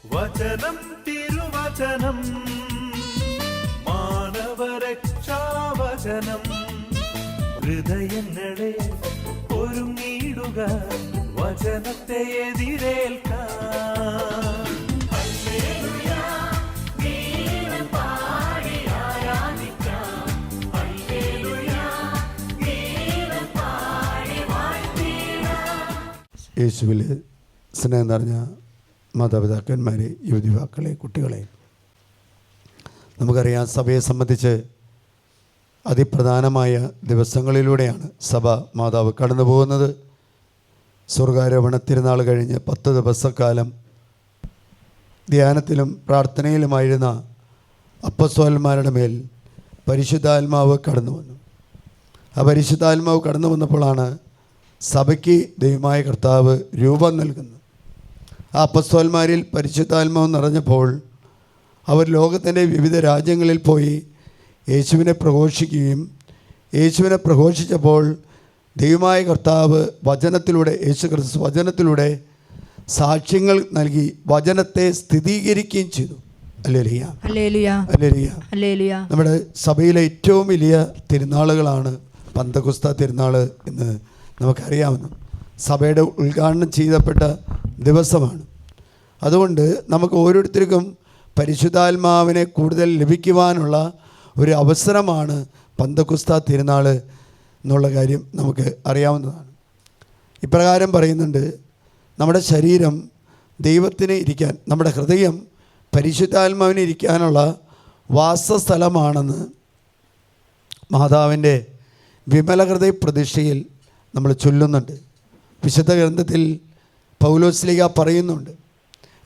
വചനം തിരുവചനം മാനവരക്ഷാവചനം ഹൃദയങ്ങളെ ഒരുങ്ങിയിടുക വചനത്തെ എതിരേൽക്കാൻ. യേശുവിൽ സ്നേഹം നിറഞ്ഞ മാതാപിതാക്കന്മാരെ, യുവതിവാക്കളെ, കുട്ടികളെ, നമുക്കറിയാം സഭയെ സംബന്ധിച്ച് അതിപ്രധാനമായ ദിവസങ്ങളിലൂടെയാണ് സഭ മാതാവ് കടന്നു പോകുന്നത്. സ്വർഗാരോപണ തിരുനാൾ കഴിഞ്ഞ് 10 ദിവസക്കാലം ധ്യാനത്തിലും പ്രാർത്ഥനയിലുമായിരുന്ന അപ്പസ്തോലന്മാരുടെ മേൽ പരിശുദ്ധാത്മാവ് കടന്നു വന്നു. ആ പരിശുദ്ധാത്മാവ് കടന്നു വന്നപ്പോഴാണ് സഭയ്ക്ക് ദൈവമായ കർത്താവ് രൂപം നൽകുന്നത്. ആ അപ്പസ്തോലന്മാരിൽ പരിശുദ്ധാത്മാവ് നിറഞ്ഞപ്പോൾ അവർ ലോകത്തിൻ്റെ വിവിധ രാജ്യങ്ങളിൽ പോയി യേശുവിനെ പ്രഘോഷിക്കുകയും യേശുവിനെ പ്രഘോഷിച്ചപ്പോൾ ദൈവമായ കർത്താവ് വചനത്തിലൂടെ, യേശു ക്രിസ്തു വചനത്തിലൂടെ സാക്ഷ്യങ്ങൾ നൽകി വചനത്തെ സ്ഥിരീകരിക്കുകയും ചെയ്തു. Hallelujah, hallelujah, hallelujah. നമ്മുടെ സഭയിലെ ഏറ്റവും വലിയ തിരുനാളുകളാണ് പന്തക്കുസ്ത തിരുനാൾ എന്ന് നമുക്കറിയാവുന്ന സഭയുടെ ഉദ്ഘാടനം ചെയ്യപ്പെട്ട ദിവസമാണ്. അതുകൊണ്ട് നമുക്ക് ഓരോരുത്തർക്കും പരിശുദ്ധാത്മാവിനെ കൂടുതൽ ലഭിക്കുവാനുള്ള ഒരു അവസരമാണ് പന്തക്കുസ്ത തിരുനാൾ എന്നുള്ള കാര്യം നമുക്ക് അറിയാവുന്നതാണ്. ഇപ്രകാരം പറയുന്നുണ്ട്, നമ്മുടെ ശരീരം ദൈവത്തിന് ഇരിക്കാൻ, നമ്മുടെ ഹൃദയം പരിശുദ്ധാത്മാവിന് ഇരിക്കാനുള്ള വാസസ്ഥലമാണെന്ന് മാതാവിൻ്റെ വിമല ഹൃദയ പ്രതിഷ്ഠയിൽ നമ്മൾ ചൊല്ലുന്നുണ്ട്. വിശുദ്ധ ഗ്രന്ഥത്തിൽ പൗലോസ്ലീഹ പറയുന്നുണ്ട്.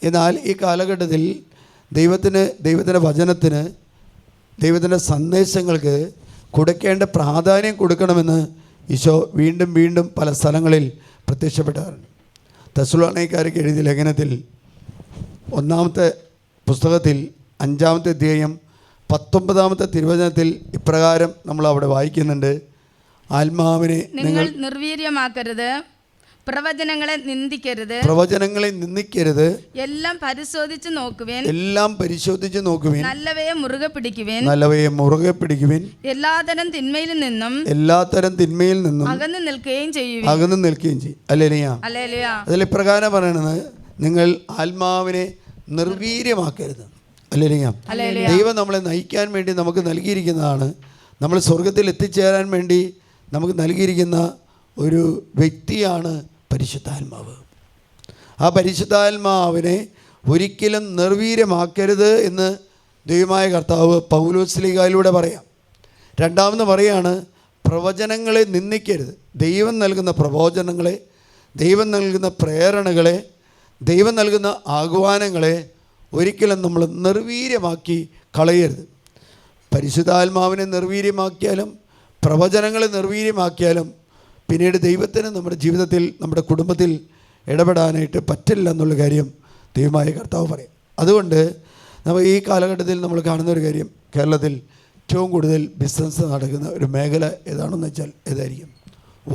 എന്നാൽ ഈ കാലഘട്ടത്തിൽ ദൈവത്തിൻ്റെ വചനത്തിന്, ദൈവത്തിൻ്റെ സന്ദേശങ്ങൾക്ക് കൊടുക്കേണ്ട പ്രാധാന്യം കൊടുക്കണമെന്ന് ഈശോ വീണ്ടും വീണ്ടും പല സ്ഥലങ്ങളിൽ പ്രത്യക്ഷപ്പെടാറുണ്ട്. തെസ്സലോനിക്കർക്ക് എഴുതിയ ലേഖനത്തിൽ 1-ാമത്തെ പുസ്തകത്തിൽ 5-ാമത്തെ അധ്യായം 19-ാമത്തെ തിരുവചനത്തിൽ ഇപ്രകാരം നമ്മൾ അവിടെ വായിക്കുന്നുണ്ട്, ആത്മാവിനെ നിങ്ങൾ നിർവീര്യമാക്കരുത്, പ്രവചനങ്ങളെ നിന്ദിക്കരുത്, എല്ലാം പരിശോധിച്ച് നോക്കുവിൻ, നല്ലവയെ മുറുകെ പിടിക്കുവിൻ, എല്ലാതരം തിന്മയിൽ നിന്നും അകന്നു നിൽക്കുകയും ചെയ്യും. ഹല്ലേലൂയ. അതിൽ ഇപ്രകാരം പറയണത്, നിങ്ങൾ ആത്മാവിനെ നിർവീര്യമാക്കരുത്. ഹല്ലേലൂയ. ദൈവം നമ്മളെ നയിക്കാൻ വേണ്ടി നമുക്ക് നൽകിയിരിക്കുന്നതാണ്. നമ്മൾ സ്വർഗത്തിൽ എത്തിച്ചേരാൻ വേണ്ടി നമുക്ക് നൽകിയിരിക്കുന്ന ഒരു വ്യക്തിയാണ് പരിശുദ്ധാത്മാവ്. ആ പരിശുദ്ധാത്മാവിനെ ഒരിക്കലും നിർവീര്യമാക്കരുത് എന്ന് ദൈവമായ കർത്താവ് പൗലോസ്ലീഹയിലൂടെ പറയാം. രണ്ടാമത് പറയാണ്, പ്രവചനങ്ങളെ നിന്ദിക്കരുത്. ദൈവം നൽകുന്ന പ്രവചനങ്ങളെ, ദൈവം നൽകുന്ന പ്രേരണകളെ, ദൈവം നൽകുന്ന ആഹ്വാനങ്ങളെ ഒരിക്കലും നമ്മൾ നിർവീര്യമാക്കി കളയരുത്. പരിശുദ്ധാത്മാവിനെ നിർവീര്യമാക്കിയാലും പ്രവചനങ്ങളെ നിർവീര്യമാക്കിയാലും പിന്നീട് ദൈവത്തിന് നമ്മുടെ ജീവിതത്തിൽ, നമ്മുടെ കുടുംബത്തിൽ ഇടപെടാനായിട്ട് പറ്റില്ല എന്നുള്ള കാര്യം ദൈവമായ കർത്താവ് പറയും. അതുകൊണ്ട് നമ്മൾ ഈ കാലഘട്ടത്തിൽ നമ്മൾ കാണുന്ന ഒരു കാര്യം, കേരളത്തിൽ ഏറ്റവും കൂടുതൽ ബിസിനസ് നടക്കുന്ന ഒരു മേഖല ഏതാണെന്ന് വെച്ചാൽ ഏതായിരിക്കും?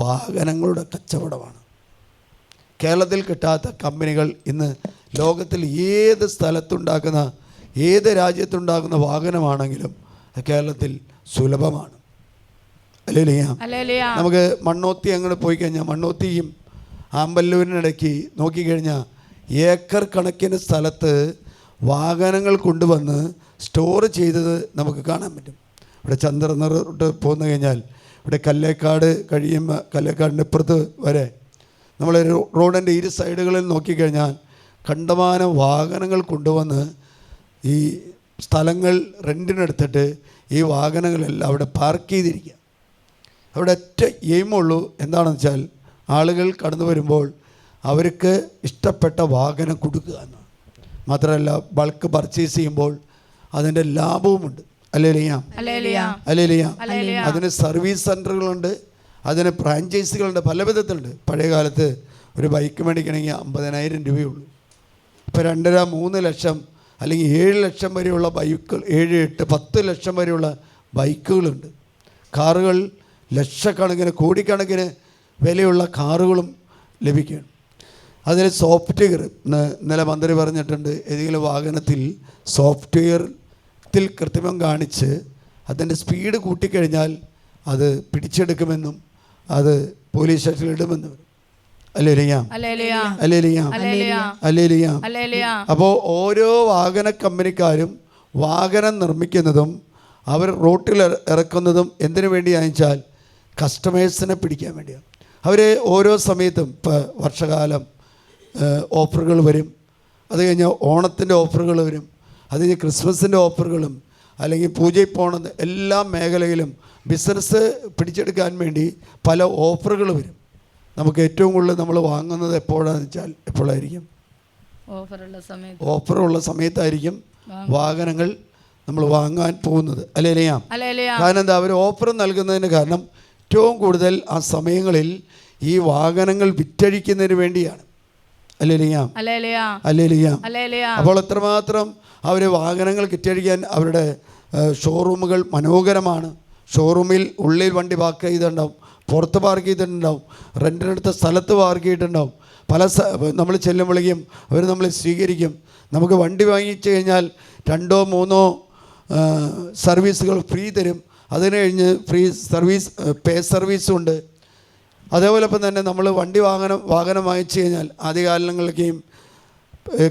വാഹനങ്ങളുടെ കച്ചവടമാണ്. കേരളത്തിൽ കിട്ടാത്ത കമ്പനികൾ ഇന്ന് ലോകത്തിൽ ഏത് സ്ഥലത്തുണ്ടാക്കുന്ന, ഏത് രാജ്യത്തുണ്ടാക്കുന്ന വാഹനമാണെങ്കിലും കേരളത്തിൽ സുലഭമാണ്. ഹല്ലേലൂയ. നമുക്ക് മണ്ണോത്തി അങ്ങോട്ട് പോയി കഴിഞ്ഞാൽ, മണ്ണോത്തിയും ആമ്പല്ലൂരിനിടയ്ക്ക് നോക്കിക്കഴിഞ്ഞാൽ ഏക്കർ കണക്കിന് സ്ഥലത്ത് വാഹനങ്ങൾ കൊണ്ടുവന്ന് സ്റ്റോർ ചെയ്തത് നമുക്ക് കാണാൻ പറ്റും. ഇവിടെ ചന്ദ്രനോട്ട് പോന്നു കഴിഞ്ഞാൽ, ഇവിടെ കല്ലേക്കാട് കഴിയുമ്പോൾ കല്ലേക്കാടിൻ്റെ ഇപ്പുറത്ത് വരെ നമ്മൾ റോഡിൻ്റെ ഇരു സൈഡുകളിൽ നോക്കിക്കഴിഞ്ഞാൽ കണ്ടമാനം വാഹനങ്ങൾ കൊണ്ടുവന്ന് ഈ സ്ഥലങ്ങൾ റെൻറ്റിനെടുത്തിട്ട് ഈ വാഹനങ്ങളെല്ലാം അവിടെ പാർക്ക് ചെയ്തിരിക്കുക. അവിടെ ഒറ്റ എയിമുള്ളൂ, എന്താണെന്ന് വെച്ചാൽ ആളുകൾ കടന്നു വരുമ്പോൾ അവർക്ക് ഇഷ്ടപ്പെട്ട വാഹനം കൊടുക്കുക എന്നാണ്. മാത്രമല്ല ബൾക്ക് പർച്ചേസ് ചെയ്യുമ്പോൾ അതിൻ്റെ ലാഭവുമുണ്ട്. ഹല്ലേലൂയ. അതിന് സർവീസ് സെൻ്ററുകളുണ്ട്, അതിന് ഫ്രാഞ്ചൈസികളുണ്ട്, പല വിധത്തിലുണ്ട്. പഴയ കാലത്ത് ഒരു ബൈക്ക് മേടിക്കണമെങ്കിൽ 50,000 രൂപയുള്ളൂ. ഇപ്പോൾ 2.5-3 ലക്ഷം അല്ലെങ്കിൽ 7 ലക്ഷം വരെയുള്ള ബൈക്കുകൾ, 7, 8, 10 ലക്ഷം വരെയുള്ള ബൈക്കുകളുണ്ട്. കാറുകൾ ലക്ഷക്കണക്കിന്, കോടിക്കണക്കിന് വിലയുള്ള കാറുകളും ലഭിക്കുകയാണ്. അതിൽ സോഫ്റ്റ്വെയർ ഇന്നലെ മന്ത്രി പറഞ്ഞിട്ടുണ്ട്, ഏതെങ്കിലും വാഹനത്തിൽ സോഫ്റ്റ്വെയറിൽ കൃത്രിമം കാണിച്ച് അതിൻ്റെ സ്പീഡ് കൂട്ടിക്കഴിഞ്ഞാൽ അത് പിടിച്ചെടുക്കുമെന്നും അത് പോലീസ് സ്റ്റേഷനിൽ ഇടുമെന്നും. അപ്പോൾ ഓരോ വാഹന കമ്പനിക്കാരും വാഹനം നിർമ്മിക്കുന്നതും അവർ റോട്ടിൽ ഇറക്കുന്നതും എന്തിനു വേണ്ടിയാണെന്ന് വെച്ചാൽ കസ്റ്റമേഴ്സിനെ പിടിക്കാൻ വേണ്ടിയാണ്. അവർ ഓരോ സമയത്തും ഇപ്പോൾ വർഷകാലം ഓഫറുകൾ വരും, അത് കഴിഞ്ഞാൽ ഓണത്തിൻ്റെ ഓഫറുകൾ വരും, അത് കഴിഞ്ഞ് ക്രിസ്മസിൻ്റെ ഓഫറുകളും അല്ലെങ്കിൽ പൂജയിൽ പോകണത് എല്ലാ മേഖലയിലും ബിസിനസ് പിടിച്ചെടുക്കാൻ വേണ്ടി പല ഓഫറുകൾ വരും. നമുക്ക് ഏറ്റവും കൂടുതൽ നമ്മൾ വാങ്ങുന്നത് എപ്പോഴാണെന്ന് വെച്ചാൽ എപ്പോഴായിരിക്കും? ഓഫറുള്ള സമയത്തായിരിക്കും വാഹനങ്ങൾ നമ്മൾ വാങ്ങാൻ പോകുന്നത്. അല്ലേലിയാം. കാരണം എന്താ? അവർ ഓഫർ നൽകുന്നതിന് കാരണം ഏറ്റവും കൂടുതൽ ആ സമയങ്ങളിൽ ഈ വാഹനങ്ങൾ വിറ്റഴിക്കുന്നതിന് വേണ്ടിയാണ്. അല്ലേലിയാം. അപ്പോൾ എത്രമാത്രം അവർ വാഹനങ്ങൾ വിറ്റഴിക്കാൻ അവരുടെ ഷോറൂമുകൾ മനോഹരമാണ്. ഷോറൂമിൽ ഉള്ളിൽ വണ്ടി പാർക്ക് ചെയ്തിട്ടുണ്ടാവും, പുറത്ത് പാർക്ക് ചെയ്തിട്ടുണ്ടാവും, റെൻറ്റിനെടുത്ത സ്ഥലത്ത് പാർക്ക് ചെയ്തിട്ടുണ്ടാവും. നമ്മൾ ചെല്ലുമ്പോഴേക്കും അവർ നമ്മളെ സ്വീകരിക്കും. നമുക്ക് വണ്ടി വാങ്ങിച്ചു കഴിഞ്ഞാൽ 2 or 3 സർവീസുകൾ ഫ്രീ തരും. അതിന് കഴിഞ്ഞ് ഫ്രീ സർവീസ് പേ സർവീസും ഉണ്ട്. അതേപോലെ ഇപ്പം തന്നെ നമ്മൾ വാഹനം വാങ്ങിച്ചു കഴിഞ്ഞാൽ ആദ്യകാലങ്ങളിലേക്കും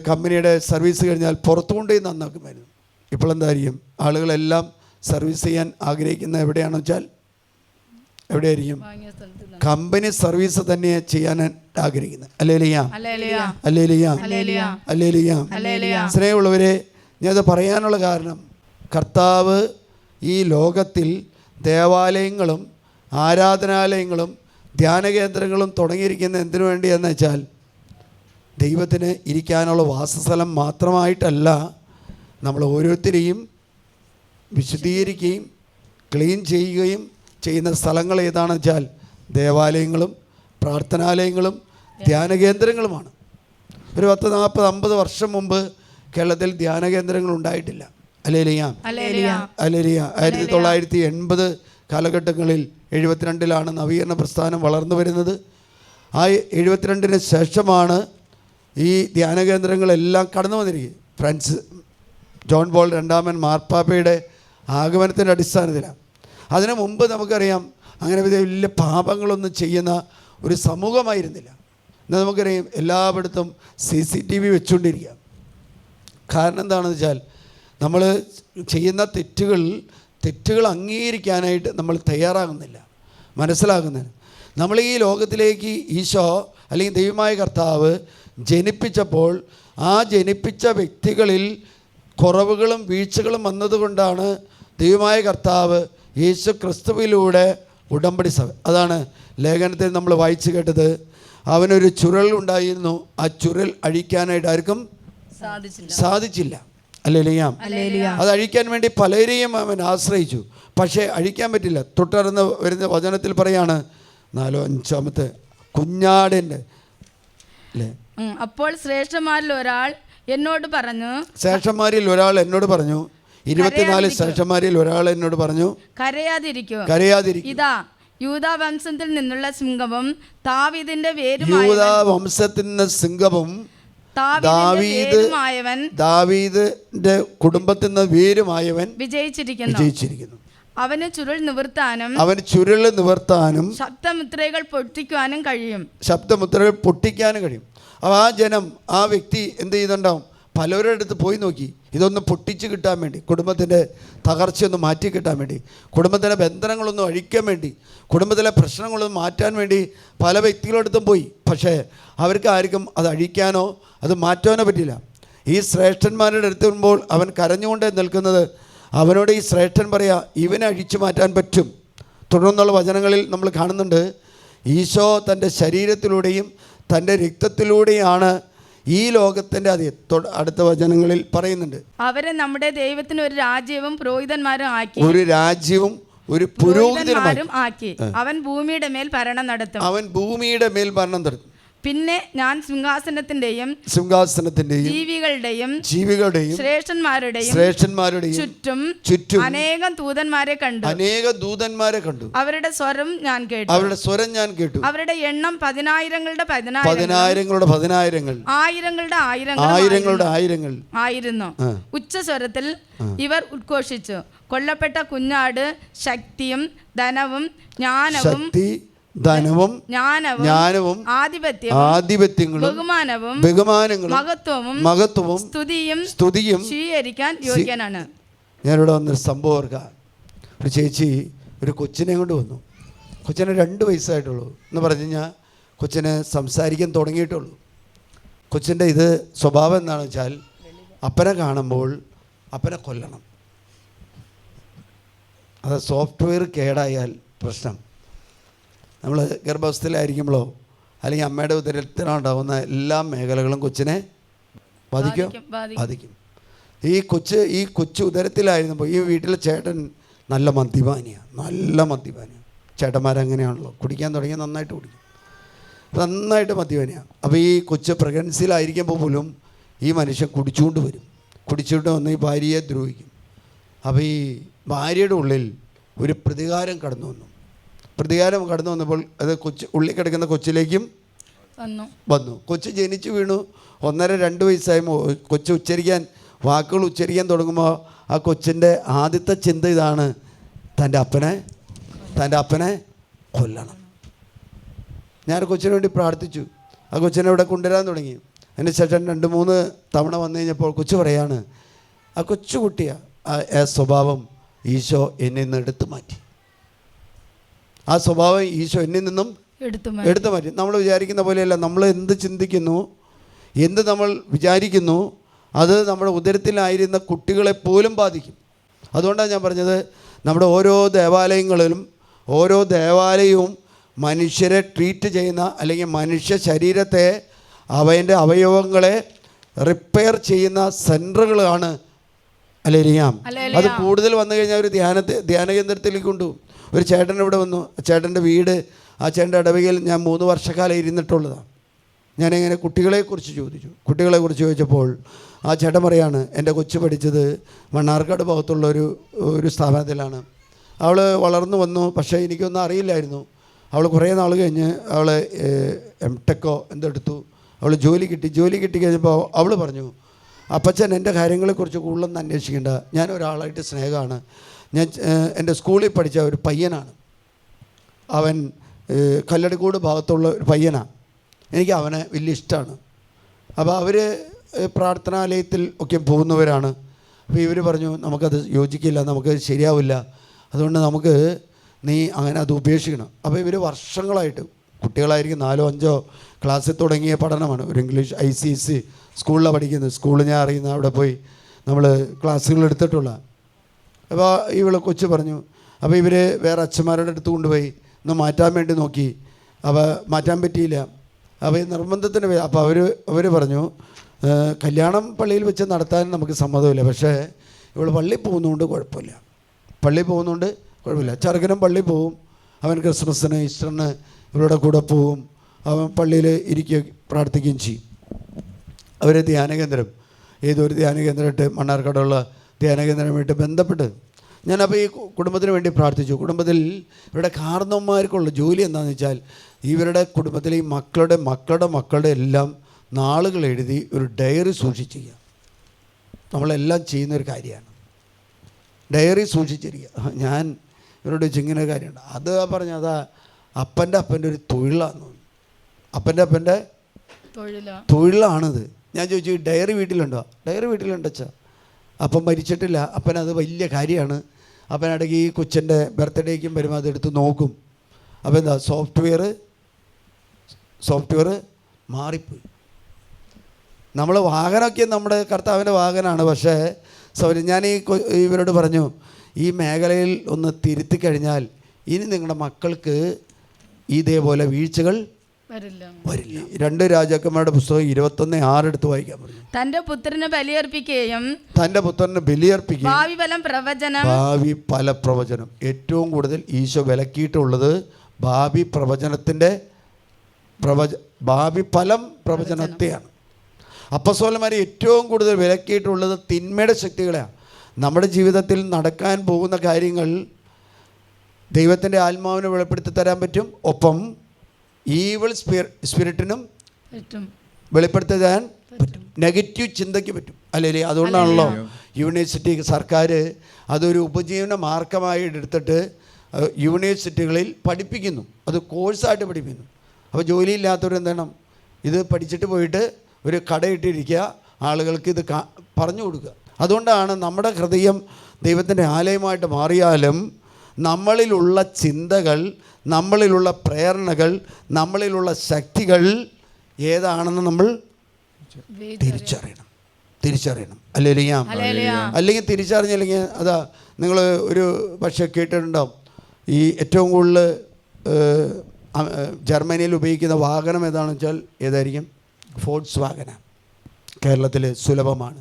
കമ്പനിയുടെ സർവീസ് കഴിഞ്ഞാൽ പുറത്തുകൊണ്ടേ നന്നാക്കുമായിരുന്നു. ഇപ്പോഴെന്തായിരിക്കും? ആളുകളെല്ലാം സർവീസ് ചെയ്യാൻ ആഗ്രഹിക്കുന്ന എവിടെയാണെന്ന് വെച്ചാൽ എവിടെയായിരിക്കും? കമ്പനി സർവീസ് തന്നെ ചെയ്യാൻ ആഗ്രഹിക്കുന്നത്. സ്നേഹമുള്ളവരെ, ഞാനത് പറയാനുള്ള കാരണം കർത്താവ് ഈ ലോകത്തിൽ ദേവാലയങ്ങളും ആരാധനാലയങ്ങളും ധ്യാനകേന്ദ്രങ്ങളും തുടങ്ങിയിരിക്കുന്ന എന്തിനു വേണ്ടിയെന്ന് വെച്ചാൽ ദൈവത്തിന് ഇരിക്കാനുള്ള വാസസ്ഥലം മാത്രമായിട്ടല്ല, നമ്മൾ ഓരോരുത്തരെയും വിശുദ്ധീകരിക്കുകയും ക്ലീൻ ചെയ്യുകയും ചെയ്യുന്ന സ്ഥലങ്ങൾ ഏതാണെന്ന് വെച്ചാൽ ദേവാലയങ്ങളും പ്രാർത്ഥനാലയങ്ങളും ധ്യാനകേന്ദ്രങ്ങളുമാണ്. ഒരു 10, 40, 50 വർഷം മുമ്പ് കേരളത്തിൽ ധ്യാനകേന്ദ്രങ്ങൾ ഉണ്ടായിട്ടില്ല. 1980 കാലഘട്ടങ്ങളിൽ 72 നവീകരണ പ്രസ്ഥാനം വളർന്നു വരുന്നത്. ആ 72 ശേഷമാണ് ഈ ധ്യാനകേന്ദ്രങ്ങളെല്ലാം കടന്നു വന്നിരിക്കുന്നത്. ജോൺ പോൾ II മാർപ്പാപ്പയുടെ ആഗമനത്തിൻ്റെ അടിസ്ഥാനത്തിലാണ്. അതിനു മുമ്പ് നമുക്കറിയാം അങ്ങനെ വലിയ പാപങ്ങളൊന്നും ചെയ്യുന്ന ഒരു സമൂഹമായിരുന്നില്ല. എന്നാൽ നമുക്കറിയാം എല്ലായിടത്തും CCTV വെച്ചുകൊണ്ടിരിക്കുക. കാരണം എന്താണെന്ന് വെച്ചാൽ നമ്മൾ ചെയ്യുന്ന തെറ്റുകൾ അംഗീകരിക്കാനായിട്ട് നമ്മൾ തയ്യാറാകുന്നില്ല, മനസ്സിലാകുന്നില്ല. നമ്മൾ ഈ ലോകത്തിലേക്ക് ഈശോ അല്ലെങ്കിൽ ദൈവമായ കർത്താവ് ജനിപ്പിച്ചപ്പോൾ ആ ജനിപ്പിച്ച വ്യക്തികളിൽ കുറവുകളും വീഴ്ചകളും വന്നതുകൊണ്ടാണ് ദൈവമായ കർത്താവ് യേശു ക്രിസ്തുവിലൂടെ ഉടമ്പടി സഭ. അതാണ് ലേഖനത്തിൽ നമ്മൾ വായിച്ചു കേട്ടത്. അവനൊരു ചുരുൾ ഉണ്ടായിരുന്നു, ആ ചുരുൾ അഴിക്കാനായിട്ട് ആർക്കും സാധിച്ചില്ല. അത് അഴിക്കാൻ വേണ്ടി പലരെയും അവൻ ആശ്രയിച്ചു, പക്ഷേ അഴിക്കാൻ പറ്റില്ല. തൊട്ടറിന്ന് വരുന്ന വചനത്തിൽ പറയാണ് 4-5 കുഞ്ഞാടിൻ്റെ അല്ലേ. അപ്പോൾ ശ്രേഷ്ഠന്മാരിൽ ഒരാൾ എന്നോട് പറഞ്ഞു 24 ശ്രേഷ്ഠന്മാരിൽ ഒരാൾ എന്നോട് പറഞ്ഞു, കരയാതിരിക്കൂ. ഇതാ യൂദാ വംശത്തിൽ നിന്നുള്ള സിംഹവും ദാവീദിന്റെ സിംഹവും ദാവീദിന്റെ കുടുംബത്തിൽ നിന്ന് വേരുമായവൻ വിജയിച്ചിരിക്കുന്നു. അവന് ചുരുൾ നിവർത്താനും ശബ്ദമുദ്രകൾ പൊട്ടിക്കാനും കഴിയും. അപ്പോൾ ആ ജനം, ആ വ്യക്തി എന്ത് ചെയ്യുന്നുണ്ടാവും? പലരുടെ അടുത്ത് പോയി നോക്കി, ഇതൊന്ന് പൊട്ടിച്ച് കിട്ടാൻ വേണ്ടി, കുടുംബത്തിൻ്റെ തകർച്ചയൊന്ന് മാറ്റി കിട്ടാൻ വേണ്ടി, കുടുംബത്തിലെ ബന്ധനങ്ങളൊന്നും അഴിക്കാൻ വേണ്ടി, കുടുംബത്തിലെ പ്രശ്നങ്ങളൊന്നും മാറ്റാൻ വേണ്ടി പല വ്യക്തികളടുത്തും പോയി. പക്ഷേ അവർക്ക് ആർക്കും അത് അഴിക്കാനോ അത് മാറ്റാനോ പറ്റില്ല. ഈ ശ്രേഷ്ഠന്മാരുടെ അടുത്ത് വരുമ്പോൾ അവൻ കരഞ്ഞുകൊണ്ട് നിൽക്കുന്നത്. അവനോട് ഈ ശ്രേഷ്ഠൻ പറയാ, ഇവനെ അഴിച്ചു മാറ്റാൻ പറ്റും. തുടർന്നുള്ള വചനങ്ങളിൽ നമ്മൾ കാണുന്നുണ്ട്, ഈശോ തൻ്റെ ശരീരത്തിലൂടെയും തൻ്റെ രക്തത്തിലൂടെയാണ് ഈ ലോകത്തിൻ്റെ അടുത്ത വചനങ്ങളിൽ പറയുന്നുണ്ട്, അവരെ നമ്മുടെ ദൈവത്തിന് ഒരു രാജ്യവും പുരോഹിതന്മാരും ആക്കി അവൻ ഭൂമിയുടെ മേൽ ഭരണം നടത്തും. പിന്നെ ഞാൻ സിംഹാസനത്തിന്റെയും ജീവികളുടെയും ശ്രേഷ്ഠന്മാരുടെയും ചുറ്റും അനേകം ദൂതന്മാരെ കണ്ടു. അവരുടെ സ്വരം ഞാൻ കേട്ടു. അവരുടെ എണ്ണം പതിനായിരങ്ങളുടെ പതിനായിരങ്ങൾ, ആയിരങ്ങളുടെ ആയിരങ്ങൾ ആയിരുന്നു. ഉച്ചസ്വരത്തിൽ ഇവർ ഉദ്ഘോഷിച്ചു, കൊല്ലപ്പെട്ട കുഞ്ഞാട് ശക്തിയും ധനവും ജ്ഞാനവും ആധിപത്യങ്ങളും ബഹുമാനങ്ങളും മഹത്വവും സ്തുതിയും സ്വീകരിക്കാൻ യോഗ്യനാണ്. ഞാനിവിടെ വന്നൊരു സംഭവം ഓർക്കാം. ഒരു ചേച്ചി ഒരു കൊച്ചിനെ കൊണ്ട് വന്നു. കൊച്ചിന് 2 വയസ്സായിട്ടുള്ളൂ എന്ന് പറഞ്ഞു കഴിഞ്ഞാൽ കൊച്ചിന് സംസാരിക്കാൻ തുടങ്ങിയിട്ടുള്ളൂ. കൊച്ചിൻ്റെ സ്വഭാവം എന്താണെന്ന് വെച്ചാൽ അപ്പനെ കാണുമ്പോൾ അപ്പനെ കൊല്ലണം. അത് സോഫ്റ്റ്വെയർ കേടായാൽ പ്രശ്നം. നമ്മൾ ഗർഭാവസ്ഥയിലായിരിക്കുമ്പോഴോ അല്ലെങ്കിൽ അമ്മയുടെ ഉദരത്തിലുണ്ടാകുന്ന എല്ലാ മേഖലകളും കൊച്ചിനെ ബാധിക്കും. ഈ കൊച്ചു ഉദരത്തിലായിരുന്നപ്പോൾ ഈ വീട്ടിലെ ചേട്ടൻ നല്ല മദ്യപാനിയാണ്. ചേട്ടന്മാരങ്ങനെയാണല്ലോ, കുടിക്കാൻ തുടങ്ങിയാൽ നന്നായിട്ട് കുടിക്കും, നന്നായിട്ട് മദ്യപാനിയാണ്. അപ്പോൾ ഈ കൊച്ചു പ്രഗ്നൻസിയിലായിരിക്കുമ്പോൾ പോലും ഈ മനുഷ്യൻ കുടിച്ചുകൊണ്ട് വന്ന് ഈ ഭാര്യയെ ദ്രോഹിക്കും. അപ്പോൾ ഈ ഭാര്യയുടെ ഉള്ളിൽ ഒരു പ്രതികാരം കടന്നു വന്നപ്പോൾ അത് ഉള്ളിൽ കിടക്കുന്ന കൊച്ചിലേക്കും വന്നു. കൊച്ച് ജനിച്ചു വീണു. 1.5-2 വയസ്സായുമ്പോൾ കൊച്ച് വാക്കുകൾ ഉച്ചരിക്കാൻ തുടങ്ങുമ്പോൾ ആ കൊച്ചിൻ്റെ ആദ്യത്തെ ചിന്ത ഇതാണ്: തൻ്റെ അപ്പനെ കൊല്ലണം. ഞാൻ കൊച്ചിന് വേണ്ടി പ്രാർത്ഥിച്ചു. ആ കൊച്ചിനെ ഇവിടെ കൊണ്ടുവരാൻ തുടങ്ങി. അതിന് ശേഷം 2-3 തവണ വന്നു കഴിഞ്ഞപ്പോൾ കൊച്ചു പറയാണ്, ആ കൊച്ചുകുട്ടിയാണ് ആ സ്വഭാവം ഈശോ എന്നിൽ നിന്ന് എടുത്തു മാറ്റി. ആ സ്വഭാവം ഈശോ എന്നിൽ നിന്നും എടുത്തു മാറ്റി. നമ്മൾ വിചാരിക്കുന്ന പോലെയല്ല. നമ്മൾ എന്ത് ചിന്തിക്കുന്നു, എന്ത് നമ്മൾ വിചാരിക്കുന്നു, അത് നമ്മുടെ ഉദരത്തിലായിരുന്ന കുട്ടികളെ പോലും ബാധിക്കും. അതുകൊണ്ടാണ് ഞാൻ പറഞ്ഞത്, നമ്മുടെ ഓരോ ദേവാലയവും മനുഷ്യരെ ട്രീറ്റ് ചെയ്യുന്ന അല്ലെങ്കിൽ മനുഷ്യ ശരീരത്തെ അവൻ്റെ അവയവങ്ങളെ റിപ്പയർ ചെയ്യുന്ന സെൻറ്ററുകളാണ്. അല്ലേരിയാം. അത് കൂടുതൽ വന്നു കഴിഞ്ഞാൽ ഒരു ധ്യാന കേന്ദ്രത്തിലേക്ക് കൊണ്ടുപോകും. ഒരു ചേട്ടൻ ഇവിടെ വന്നു. ചേട്ടൻ്റെ വീട്, ആ ചേട്ടൻ്റെ ഇടവകയിൽ ഞാൻ 3 വർഷക്കാലം ഇരുന്നിട്ടുള്ളതാണ്. ഞാനിങ്ങനെ കുട്ടികളെക്കുറിച്ച് ചോദിച്ചപ്പോൾ ആ ചേട്ടൻ പറയാണ്, എൻ്റെ കൊച്ചു പഠിച്ചത് മണ്ണാർക്കാട് ഭാഗത്തുള്ള ഒരു സ്ഥാപനത്തിലാണ്. അവൾ വളർന്നു വന്നു. പക്ഷേ എനിക്കൊന്നും അറിയില്ലായിരുന്നു. അവൾ കുറേ നാൾ കഴിഞ്ഞ് അവൾ MTechോ എന്തെടുത്തു. അവൾ ജോലി കിട്ടി കഴിഞ്ഞപ്പോൾ അവൾ പറഞ്ഞു, അപ്പച്ചൻ എൻ്റെ കാര്യങ്ങളെക്കുറിച്ച് കൂടുതലൊന്നും അന്വേഷിക്കേണ്ട, ഞാൻ ഒരാളായിട്ട് സ്നേഹമാണ്. എൻ്റെ സ്കൂളിൽ പഠിച്ച ഒരു പയ്യനാണ്. അവൻ കല്ലടിക്കോട് ഭാഗത്തുള്ള ഒരു പയ്യനാണ്. എനിക്ക് അവനെ വലിയ ഇഷ്ടമാണ്. അപ്പോൾ അവർ പ്രാർത്ഥനാലയത്തിൽ ഒക്കെ പോകുന്നവരാണ്. അപ്പോൾ ഇവർ പറഞ്ഞു, നമുക്കത് യോജിക്കില്ല, നമുക്കത് ശരിയാവില്ല, അതുകൊണ്ട് നീ അങ്ങനെ അത് ഉപേക്ഷിക്കണം. അപ്പോൾ ഇവർ വർഷങ്ങളായിട്ട്, കുട്ടികളായിരിക്കും 4-5 ക്ലാസ്സിൽ തുടങ്ങിയ പഠനമാണ്. ഒരു ഇംഗ്ലീഷ് ICSC സ്കൂളിലാണ് പഠിക്കുന്നത്. സ്കൂളിൽ ഞാൻ അറിയുന്ന അവിടെ പോയി നമ്മൾ ക്ലാസ്സുകൾ എടുത്തിട്ടുള്ള. അപ്പോൾ ഇവള് കൊച്ചു പറഞ്ഞു. അപ്പോൾ ഇവർ വേറെ അച്ഛന്മാരുടെ അടുത്ത് കൊണ്ടുപോയി ഒന്ന് മാറ്റാൻ വേണ്ടി നോക്കി. അപ്പോൾ മാറ്റാൻ പറ്റിയില്ല. അപ്പോൾ ഈ നിർബന്ധത്തിന് അപ്പോൾ അവർ പറഞ്ഞു, കല്യാണം പള്ളിയിൽ വെച്ച് നടത്താൻ നമുക്ക് സമ്മതമില്ല, പക്ഷേ ഇവൾ പള്ളിയിൽ പോകുന്നതുകൊണ്ട് കുഴപ്പമില്ല. ചെറുക്കനും പള്ളിയിൽ പോവും. അവൻ ക്രിസ്മസിന് ഈസ്റ്ററിന് ഇവരുടെ കൂടെ പോവും. അവൻ പള്ളിയിൽ പ്രാർത്ഥിക്കുകയും ചെയ്യും. അവർ ധ്യാനകേന്ദ്രം, ഏതൊരു ധ്യാനകേന്ദ്രമായിട്ട് മണ്ണാർക്കാടുള്ള ധ്യാനകേന്ദ്രമായിട്ട് ബന്ധപ്പെട്ട് ഞാനപ്പോൾ ഈ കുടുംബത്തിന് വേണ്ടി പ്രാർത്ഥിച്ചു. കുടുംബത്തിൽ ഇവരുടെ കാരണവന്മാർക്കുള്ള ജോലി എന്താണെന്ന് വെച്ചാൽ, ഇവരുടെ കുടുംബത്തിൽ ഈ മക്കളുടെ എല്ലാം നാളുകൾ എഴുതി ഒരു ഡയറി സൂക്ഷിച്ചിരിക്കുക. നമ്മളെല്ലാം ചെയ്യുന്നൊരു കാര്യമാണ്, ഡയറി സൂക്ഷിച്ചിരിക്കുക. ഞാൻ ഇവരോട് ഇങ്ങനെ കാര്യമുണ്ട്. അത് പറഞ്ഞ അതാ അപ്പൻ്റെ ഒരു തൊഴിലാണെന്ന് തോന്നുന്നു. അപ്പൻ്റെ തൊഴിലാണിത്. ഞാൻ ചോദിച്ചു, ഡയറി വീട്ടിലുണ്ടോ? ഡയറി വീട്ടിലുണ്ടച്ചാ. അപ്പം മരിച്ചിട്ടില്ല. അപ്പനത് വലിയ കാര്യമാണ്. അപ്പനിടയ്ക്ക് ഈ കൊച്ചിൻ്റെ ബർത്ത്ഡേക്കും വരുമ്പോൾ അതെടുത്ത് നോക്കും. അപ്പോൾ എന്താ, സോഫ്റ്റ്വെയർ മാറിപ്പോയി. നമ്മൾ വാഹനമൊക്കെ നമ്മുടെ കർത്താവിൻ്റെ വാഹനമാണ്. പക്ഷേ ഞാൻ ഇവരോട് പറഞ്ഞു, ഈ മേഖലയിൽ ഒന്ന് തിരുത്തി കഴിഞ്ഞാൽ ഇനി നിങ്ങളുടെ മക്കൾക്ക് ഇതേപോലെ വീഴ്ചകൾ വരില്ല. 2 രാജാക്കന്മാരുടെ പുസ്തകം 21:6 എടുത്ത് വായിക്കാൻ പറഞ്ഞു. തന്റെ പുത്രന് ബലിയർപ്പിക്കുകയും ഭാവി പല പ്രവചനം ഏറ്റവും കൂടുതൽ ഈശോ വിലക്കിയിട്ടുള്ളത് ഭാവി പ്രവചനത്തിൻ്റെ ഭാവി ഫലം പ്രവചനത്തെയാണ്. അപ്പസ്തോലന്മാരെ ഏറ്റവും കൂടുതൽ വിലക്കിയിട്ടുള്ളത് തിന്മയുടെ ശക്തികളെയാണ്. നമ്മുടെ ജീവിതത്തിൽ നടക്കാൻ പോകുന്ന കാര്യങ്ങൾ ദൈവത്തിൻ്റെ ആത്മാവിനെ വെളിപ്പെടുത്തി തരാൻ പറ്റും. ഒപ്പം ഈവിൾ സ്പിരിറ്റിനും വെളിപ്പെടുത്തി തരാൻ പറ്റും. നെഗറ്റീവ് ചിന്തയ്ക്ക് പറ്റും, അല്ലേ? അതുകൊണ്ടാണല്ലോ യൂണിവേഴ്സിറ്റി സർക്കാർ അതൊരു ഉപജീവന മാർഗമായി എടുത്തിട്ട് യൂണിവേഴ്സിറ്റികളിൽ പഠിപ്പിക്കുന്നു. അത് കോഴ്സായിട്ട് പഠിപ്പിക്കുന്നു. അപ്പോൾ ജോലിയില്ലാത്തവർ എന്താണ് ഇത് പഠിച്ചിട്ട് പോയിട്ട് ഒരു കടയിട്ടിരിക്കുക, ആളുകൾക്ക് ഇത് പറഞ്ഞു കൊടുക്കുക. അതുകൊണ്ടാണ് നമ്മുടെ ഹൃദയം ദൈവത്തിൻ്റെ ആലയമായിട്ട് മാറിയാലും നമ്മളിലുള്ള ചിന്തകൾ, നമ്മളിലുള്ള പ്രേരണകൾ, നമ്മളിലുള്ള ശക്തികൾ ഏതാണെന്ന് നമ്മൾ തിരിച്ചറിയണം. അല്ലെങ്കിൽ തിരിച്ചറിഞ്ഞില്ലെങ്കിൽ അതാ നിങ്ങൾ ഒരു പക്ഷേ കേട്ടിട്ടുണ്ടാവും, ഈ ഏറ്റവും കൂടുതൽ ജർമ്മനിയിൽ ഉപയോഗിക്കുന്ന വാഹനം ഏതാണെന്ന് വെച്ചാൽ ഏതായിരിക്കും? ഫോഴ്സ് വാഗന. കേരളത്തിൽ സുലഭമാണ്,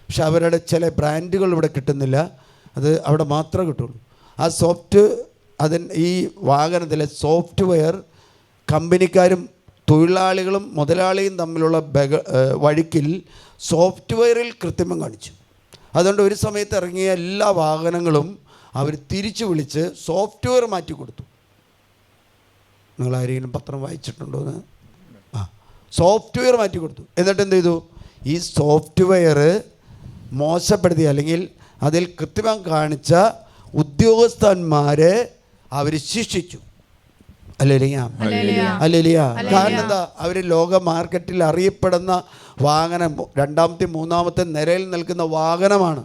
പക്ഷെ അവരുടെ ചില ബ്രാൻഡുകൾ ഇവിടെ കിട്ടുന്നില്ല, അത് അവിടെ മാത്രമേ കിട്ടുള്ളൂ. ആ ഈ വാഹനത്തിലെ സോഫ്റ്റ്വെയർ കമ്പനിക്കാരും തൊഴിലാളികളും മുതലാളിയും തമ്മിലുള്ള വഴിക്കിൽ സോഫ്റ്റ്വെയറിൽ കൃത്രിമം കാണിച്ചു. അതുകൊണ്ട് ഒരു സമയത്ത് ഇറങ്ങിയ എല്ലാ വാഹനങ്ങളും അവർ തിരിച്ചു വിളിച്ച് സോഫ്റ്റ്വെയർ മാറ്റി കൊടുത്തു. നിങ്ങളാരെങ്കിലും പത്രം വായിച്ചിട്ടുണ്ടോ എന്ന്? സോഫ്റ്റ്വെയർ മാറ്റി കൊടുത്തു. എന്നിട്ട് എന്ത് ചെയ്തു? ഈ സോഫ്റ്റ്വെയർ മോശപ്പെടുത്തി അല്ലെങ്കിൽ അതിൽ കൃത്രിമം കാണിച്ച ഉദ്യോഗസ്ഥന്മാരെ അവർ ശിക്ഷിച്ചു. അല്ലേലിയ. കാരണം എന്താ? അവർ ലോക മാർക്കറ്റിൽ അറിയപ്പെടുന്ന വാഹനം, രണ്ടാമത്തെ മൂന്നാമത്തെ നിരയിൽ നിൽക്കുന്ന വാഹനമാണ്.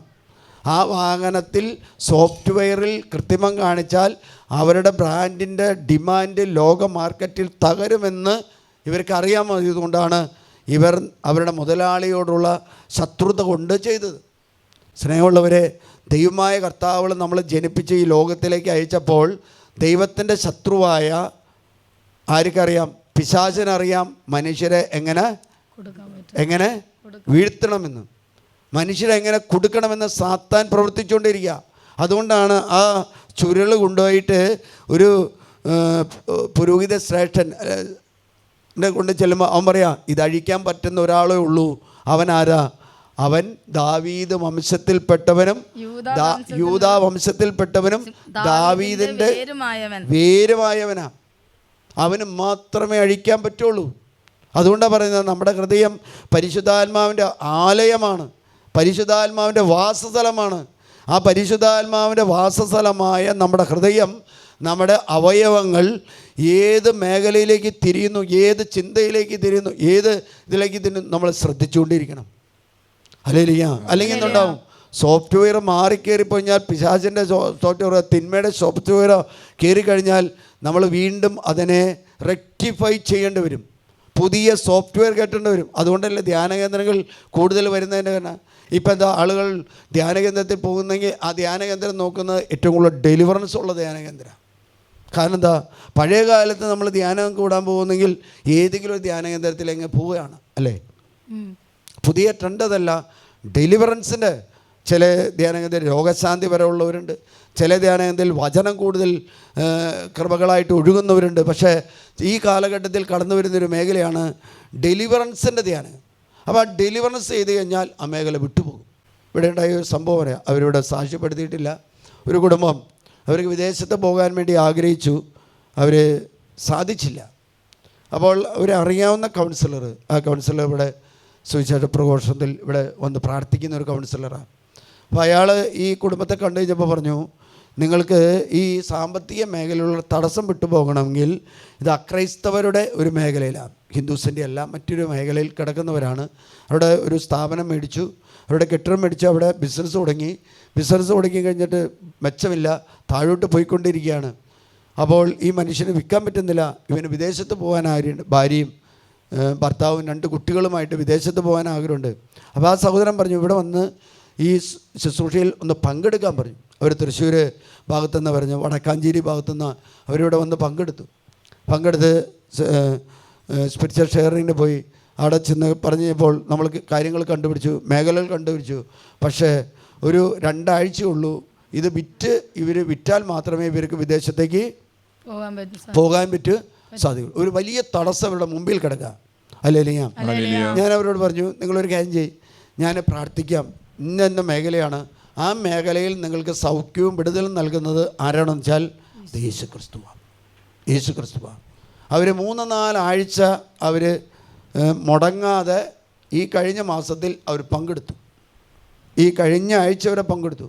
ആ വാഹനത്തിൽ സോഫ്റ്റ്വെയറിൽ കൃത്രിമം കാണിച്ചാൽ അവരുടെ ബ്രാൻഡിൻ്റെ ഡിമാൻഡ് ലോക മാർക്കറ്റിൽ തകരുമെന്ന് ഇവർക്ക് അറിയാമായതുകൊണ്ടാണ് ഇവർ അവരുടെ മുതലാളിയോടുള്ള ശത്രുത കൊണ്ട് ചെയ്തത്. സ്നേഹമുള്ളവരെ, ദൈവമായ കർത്താവ് നമ്മൾ ജനിപ്പിച്ച് ഈ ലോകത്തിലേക്ക് അയച്ചപ്പോൾ ദൈവത്തിൻ്റെ ശത്രുവായ ആർക്കറിയാം? പിശാചിനറിയാം മനുഷ്യരെ എങ്ങനെ വീഴ്ത്തണമെന്ന്, മനുഷ്യരെ എങ്ങനെ കൊടുക്കണമെന്ന് സാത്താൻ പ്രവർത്തിച്ചുകൊണ്ടിരിക്കുക. അതുകൊണ്ടാണ് ആ ചുരുൾ കൊണ്ടുപോയിട്ട് ഒരു പുരോഹിത ശ്രേഷ്ഠൻ കൊണ്ട് ചെല്ലുമ്പോൾ അവൻ പറയാം, ഇതഴിക്കാൻ പറ്റുന്ന ഒരാളേ ഉള്ളൂ. അവൻ ആരാ? അവൻ ദാവീദ് വംശത്തിൽപ്പെട്ടവനും യൂദാ വംശത്തിൽപ്പെട്ടവനും ദാവീദിൻ്റെ വേരുമായവനാ. അവന് മാത്രമേ അഴിക്കാൻ പറ്റുള്ളൂ. അതുകൊണ്ടാണ് പറയുന്നത് നമ്മുടെ ഹൃദയം പരിശുദ്ധാത്മാവിൻ്റെ ആലയമാണ്, പരിശുദ്ധാത്മാവിൻ്റെ വാസസ്ഥലമാണ്. ആ പരിശുദ്ധാത്മാവിൻ്റെ വാസസ്ഥലമായ നമ്മുടെ ഹൃദയം, നമ്മുടെ അവയവങ്ങൾ ഏത് മേഖലയിലേക്ക് തിരിയുന്നു, ഏത് ചിന്തയിലേക്ക് തിരിയുന്നു, ഏത് ഇതിലേക്ക് തിരിയുന്നു നമ്മൾ ശ്രദ്ധിച്ചുകൊണ്ടിരിക്കണം. അല്ലെങ്കിൽ എന്തുണ്ടാവും? സോഫ്റ്റ്വെയർ മാറിക്കയറിക്കഴിഞ്ഞാൽ, പിശാചിൻ്റെ സോഫ്റ്റ്വെയർ, തിന്മയുടെ സോഫ്റ്റ്വെയർ കയറിക്കഴിഞ്ഞാൽ നമ്മൾ വീണ്ടും അതിനെ റെക്ടിഫൈ ചെയ്യേണ്ടി വരും, പുതിയ സോഫ്റ്റ്വെയർ കയറ്റേണ്ടി വരും. അതുകൊണ്ടല്ലേ ധ്യാനകേന്ദ്രങ്ങൾ കൂടുതൽ വരുന്നതിൻ്റെ കാരണം. ഇപ്പം എന്താ, ആളുകൾ ധ്യാനകേന്ദ്രത്തിൽ പോകുന്നെങ്കിൽ ആ ധ്യാനകേന്ദ്രം നോക്കുന്നത് ഏറ്റവും കൂടുതൽ ഡെലിവറൻസ് ഉള്ള ധ്യാനകേന്ദ്രം. കാരണം എന്താ, പഴയ കാലത്ത് നമ്മൾ ധ്യാനം കൂടാൻ പോകുന്നെങ്കിൽ ഏതെങ്കിലും ഒരു ധ്യാനകേന്ദ്രത്തിലെങ്കിൽ പോവുകയാണ്, അല്ലേ? പുതിയ ട്രെൻഡ് അതല്ല. ഡെലിവറൻസിൻ്റെ ചില ധ്യാനകേന്ദ്രം രോഗശാന്തി വരെ ഉള്ളവരുണ്ട്, ചില ധ്യാനകേന്ദ്രത്തിൽ വചനം കൂടുതൽ കൃപകളായിട്ട് ഒഴുകുന്നവരുണ്ട്. പക്ഷേ ഈ കാലഘട്ടത്തിൽ കടന്നു വരുന്നൊരു മേഖലയാണ് ഡെലിവറൻസിൻ്റെ ധ്യാനം. അപ്പോൾ ആ ഡെലിവറൻസ് ചെയ്ത് കഴിഞ്ഞാൽ ആ മേഖല വിട്ടുപോകും. ഇവിടെ ഉണ്ടായ ഒരു സംഭവം പറയാം, അവരിവിടെ സാക്ഷ്യപ്പെടുത്തിയിട്ടില്ല. ഒരു കുടുംബം അവർക്ക് വിദേശത്ത് പോകാൻ വേണ്ടി ആഗ്രഹിച്ചു, അവർ സാധിച്ചില്ല. അപ്പോൾ അവരറിയാവുന്ന കൗൺസിലർ, ആ കൗൺസിലർ ഇവിടെ സുവിശേഷ പ്രഘോഷണത്തിൽ ഇവിടെ വന്ന് പ്രാർത്ഥിക്കുന്ന ഒരു കൗൺസിലറാണ്. അപ്പോൾ അയാൾ ഈ കുടുംബത്തെ കണ്ടു കഴിഞ്ഞപ്പോൾ പറഞ്ഞു, നിങ്ങൾക്ക് ഈ സാമ്പത്തിക മേഖലയിലുള്ള തടസ്സം വിട്ടുപോകണമെങ്കിൽ ഇത് അക്രൈസ്തവരുടെ ഒരു മേഖലയിലാണ്, ഹിന്ദുസിൻ്റെ അല്ല, മറ്റൊരു മേഖലയിൽ കിടക്കുന്നവരാണ്. അവിടെ ഒരു സ്ഥാപനം മേടിച്ചു, അവിടെ കെട്ടിടം മേടിച്ചു, അവിടെ ബിസിനസ് തുടങ്ങി കഴിഞ്ഞിട്ട് മെച്ചമില്ല, താഴോട്ട് പോയിക്കൊണ്ടിരിക്കുകയാണ്. അപ്പോൾ ഈ മനുഷ്യന് വിൽക്കാൻ പറ്റുന്നില്ല. ഇവന് വിദേശത്ത് പോകാൻ ഭാര്യയും ഭർത്താവും 2 കുട്ടികളുമായിട്ട് വിദേശത്ത് പോകാൻ ആഗ്രഹമുണ്ട്. അപ്പോൾ ആ സഹോദരൻ പറഞ്ഞു, ഇവിടെ വന്ന് ഈ ശുശ്രൂഷയിൽ ഒന്ന് പങ്കെടുക്കാൻ പറഞ്ഞു. അവർ തൃശ്ശൂർ ഭാഗത്തുനിന്ന് പറഞ്ഞു, വടക്കാഞ്ചേരി ഭാഗത്തുനിന്ന് അവരിവിടെ വന്ന് പങ്കെടുത്ത് സ്പിരിച്വൽ ഷെയറിങ്ങിന് പോയി. അവിടെ ചെന്ന് പറഞ്ഞപ്പോൾ നമ്മൾ കാര്യങ്ങൾ കണ്ടുപിടിച്ചു, മേഖലകൾ കണ്ടുപിടിച്ചു. പക്ഷേ ഒരു 2 ആഴ്ചയുള്ളൂ ഇത് ഇവർ വിറ്റാൽ മാത്രമേ ഇവർക്ക് വിദേശത്തേക്ക് പോകാൻ പറ്റൂ സാധിക്കുള്ളൂ. ഒരു വലിയ തടസ്സം അവരുടെ മുമ്പിൽ കിടക്കുക. ഹല്ലേലൂയ. ഞാൻ അവരോട് പറഞ്ഞു, നിങ്ങളൊരു കാര്യം ചെയ്യ്, ഞാൻ പ്രാർത്ഥിക്കാം, ഇന്ന മേഖലയാണ്, ആ മേഖലയിൽ നിങ്ങൾക്ക് സൗഖ്യവും വിടുതലും നൽകുന്നത് ആരാണെന്ന് വെച്ചാൽ യേശു ക്രിസ്തുവാണ്. യേശു ക്രിസ്തുവാണ്. അവർ 3-4 ആഴ്ച അവർ മുടങ്ങാതെ ഈ കഴിഞ്ഞ മാസത്തിൽ അവർ പങ്കെടുത്തു. ഈ കഴിഞ്ഞ ആഴ്ച വരെ പങ്കെടുത്തു.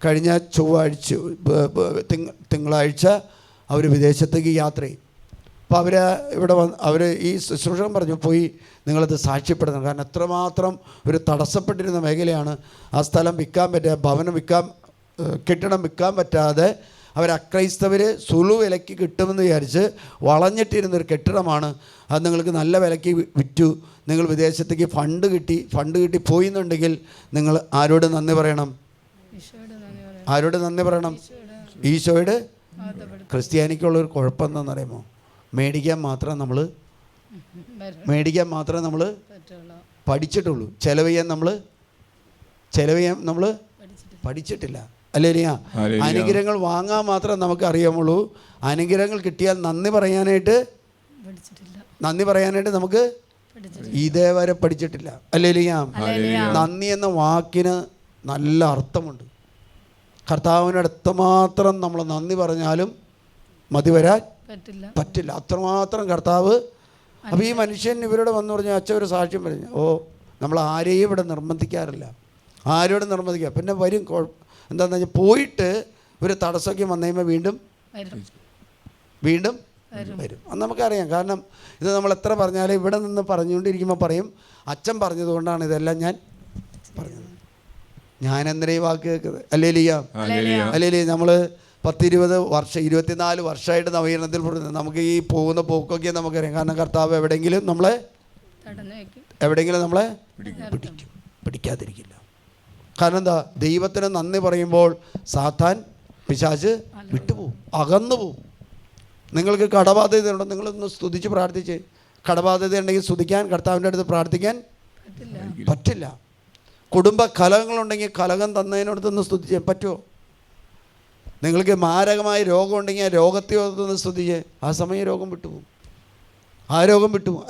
കഴിഞ്ഞ ചൊവ്വാഴ്ച തിങ്കളാഴ്ച അവർ വിദേശത്തേക്ക് യാത്ര ചെയ്യും. അപ്പോൾ അവർ ഇവിടെ അവർ ഈ ശുശ്രൂഷകൻ പറഞ്ഞു, പോയി നിങ്ങളത് സാക്ഷ്യപ്പെടുത്തണം. കാരണം എത്രമാത്രം ഒരു തടസ്സപ്പെട്ടിരുന്ന മേഖലയാണ്. ആ സ്ഥലം വിൽക്കാൻ പറ്റുക, ഭവനം വിൽക്കാൻ, കെട്ടിടം വിൽക്കാൻ പറ്റാതെ അവർ അക്രൈസ്തവർ സുലു വിലയ്ക്ക് കിട്ടുമെന്ന് വിചാരിച്ച് വളഞ്ഞിട്ടിരുന്നൊരു കെട്ടിടമാണ്. അത് നിങ്ങൾക്ക് നല്ല വിലയ്ക്ക് വിറ്റു, നിങ്ങൾ വിദേശത്തേക്ക് ഫണ്ട് കിട്ടി പോയി എന്നുണ്ടെങ്കിൽ നിങ്ങൾ ആരോട് നന്ദി പറയണം? ആരോട് നന്ദി പറയണം? ഈശോയോട്. ക്രിസ്ത്യാനിക്കുള്ളൊരു കുഴപ്പം എന്താണെന്നറിയാമോ? മേടിക്കാൻ മാത്രമേ നമ്മൾ പഠിച്ചിട്ടുള്ളൂ. ചെലവ് ചെയ്യാൻ നമ്മൾ പഠിച്ചിട്ടില്ല. അല്ലേലിയ. അനുഗ്രഹങ്ങൾ വാങ്ങാൻ മാത്രം നമുക്ക് അറിയാമുള്ളൂ. അനുഗ്രഹങ്ങൾ കിട്ടിയാൽ നന്ദി പറയാനായിട്ട് നമുക്ക് ഇതേവരെ പഠിച്ചിട്ടില്ല. അല്ലേലിയ. നന്ദി എന്ന വാക്കിന് നല്ല അർത്ഥമുണ്ട്. കർത്താവിന് എത്രമാത്രം നമ്മൾ നന്ദി പറഞ്ഞാലും മതി വരാൻ പറ്റില്ല. അത്രമാത്രം കർത്താവ്. അപ്പോൾ ഈ മനുഷ്യൻ ഇവരോട് വന്നു പറഞ്ഞു, അച്ഛൻ ഒരു സാക്ഷ്യം പറഞ്ഞു, നമ്മൾ ആരെയും ഇവിടെ നിർബന്ധിക്കാറില്ല, ആരോടും നിർബന്ധിക്കുക. പിന്നെ വരും. എന്താണെന്ന് വെച്ചാൽ പോയിട്ട് ഒരു തടസ്സമൊക്കെ വന്നു കഴിയുമ്പോൾ വീണ്ടും വരും. അത് നമുക്കറിയാം. കാരണം ഇത് നമ്മൾ എത്ര പറഞ്ഞാലും ഇവിടെ നിന്ന് പറഞ്ഞുകൊണ്ടിരിക്കുമ്പോൾ പറയും, അച്ഛൻ പറഞ്ഞതുകൊണ്ടാണ് ഇതെല്ലാം ഞാൻ പറഞ്ഞത്. ഞാൻ എന്തിനാ ഈ വാക്ക് കേൾക്കുന്നത്? അല്ലേലിയ. നമ്മൾ 10-20 വർഷം 24 വർഷമായിട്ട് നവീകരണത്തിൽ നമുക്ക് ഈ പോകുന്ന പോക്കൊക്കെ നമുക്കറിയാം. കാരണം കർത്താവ് എവിടെയെങ്കിലും നമ്മളെ പിടിക്കാതിരിക്കില്ല. കാരണം എന്താ? ദൈവത്തിന് നന്ദി പറയുമ്പോൾ സാത്താൻ, പിശാച് വിട്ടുപോകും, അകന്നു പോവും. നിങ്ങൾക്ക് കടബാധ്യത ഉണ്ടോ? നിങ്ങളൊന്ന് സ്തുതിച്ച് പ്രാർത്ഥിച്ച്. കടബാധ്യത ഉണ്ടെങ്കിൽ സ്തുതിക്കാൻ, കർത്താവിൻ്റെ അടുത്ത് പ്രാർത്ഥിക്കാൻ പറ്റില്ല. കുടുംബ കലഹങ്ങളുണ്ടെങ്കിൽ കലഹം തന്നതിനടുത്തൊന്ന് സ്തുതിച്ച് പറ്റുമോ? നിങ്ങൾക്ക് മാരകമായ രോഗമുണ്ടെങ്കിൽ ആ രോഗത്തെയൊന്ന് സ്തുതിച്ച്, ആ സമയം രോഗം വിട്ടുപോകും.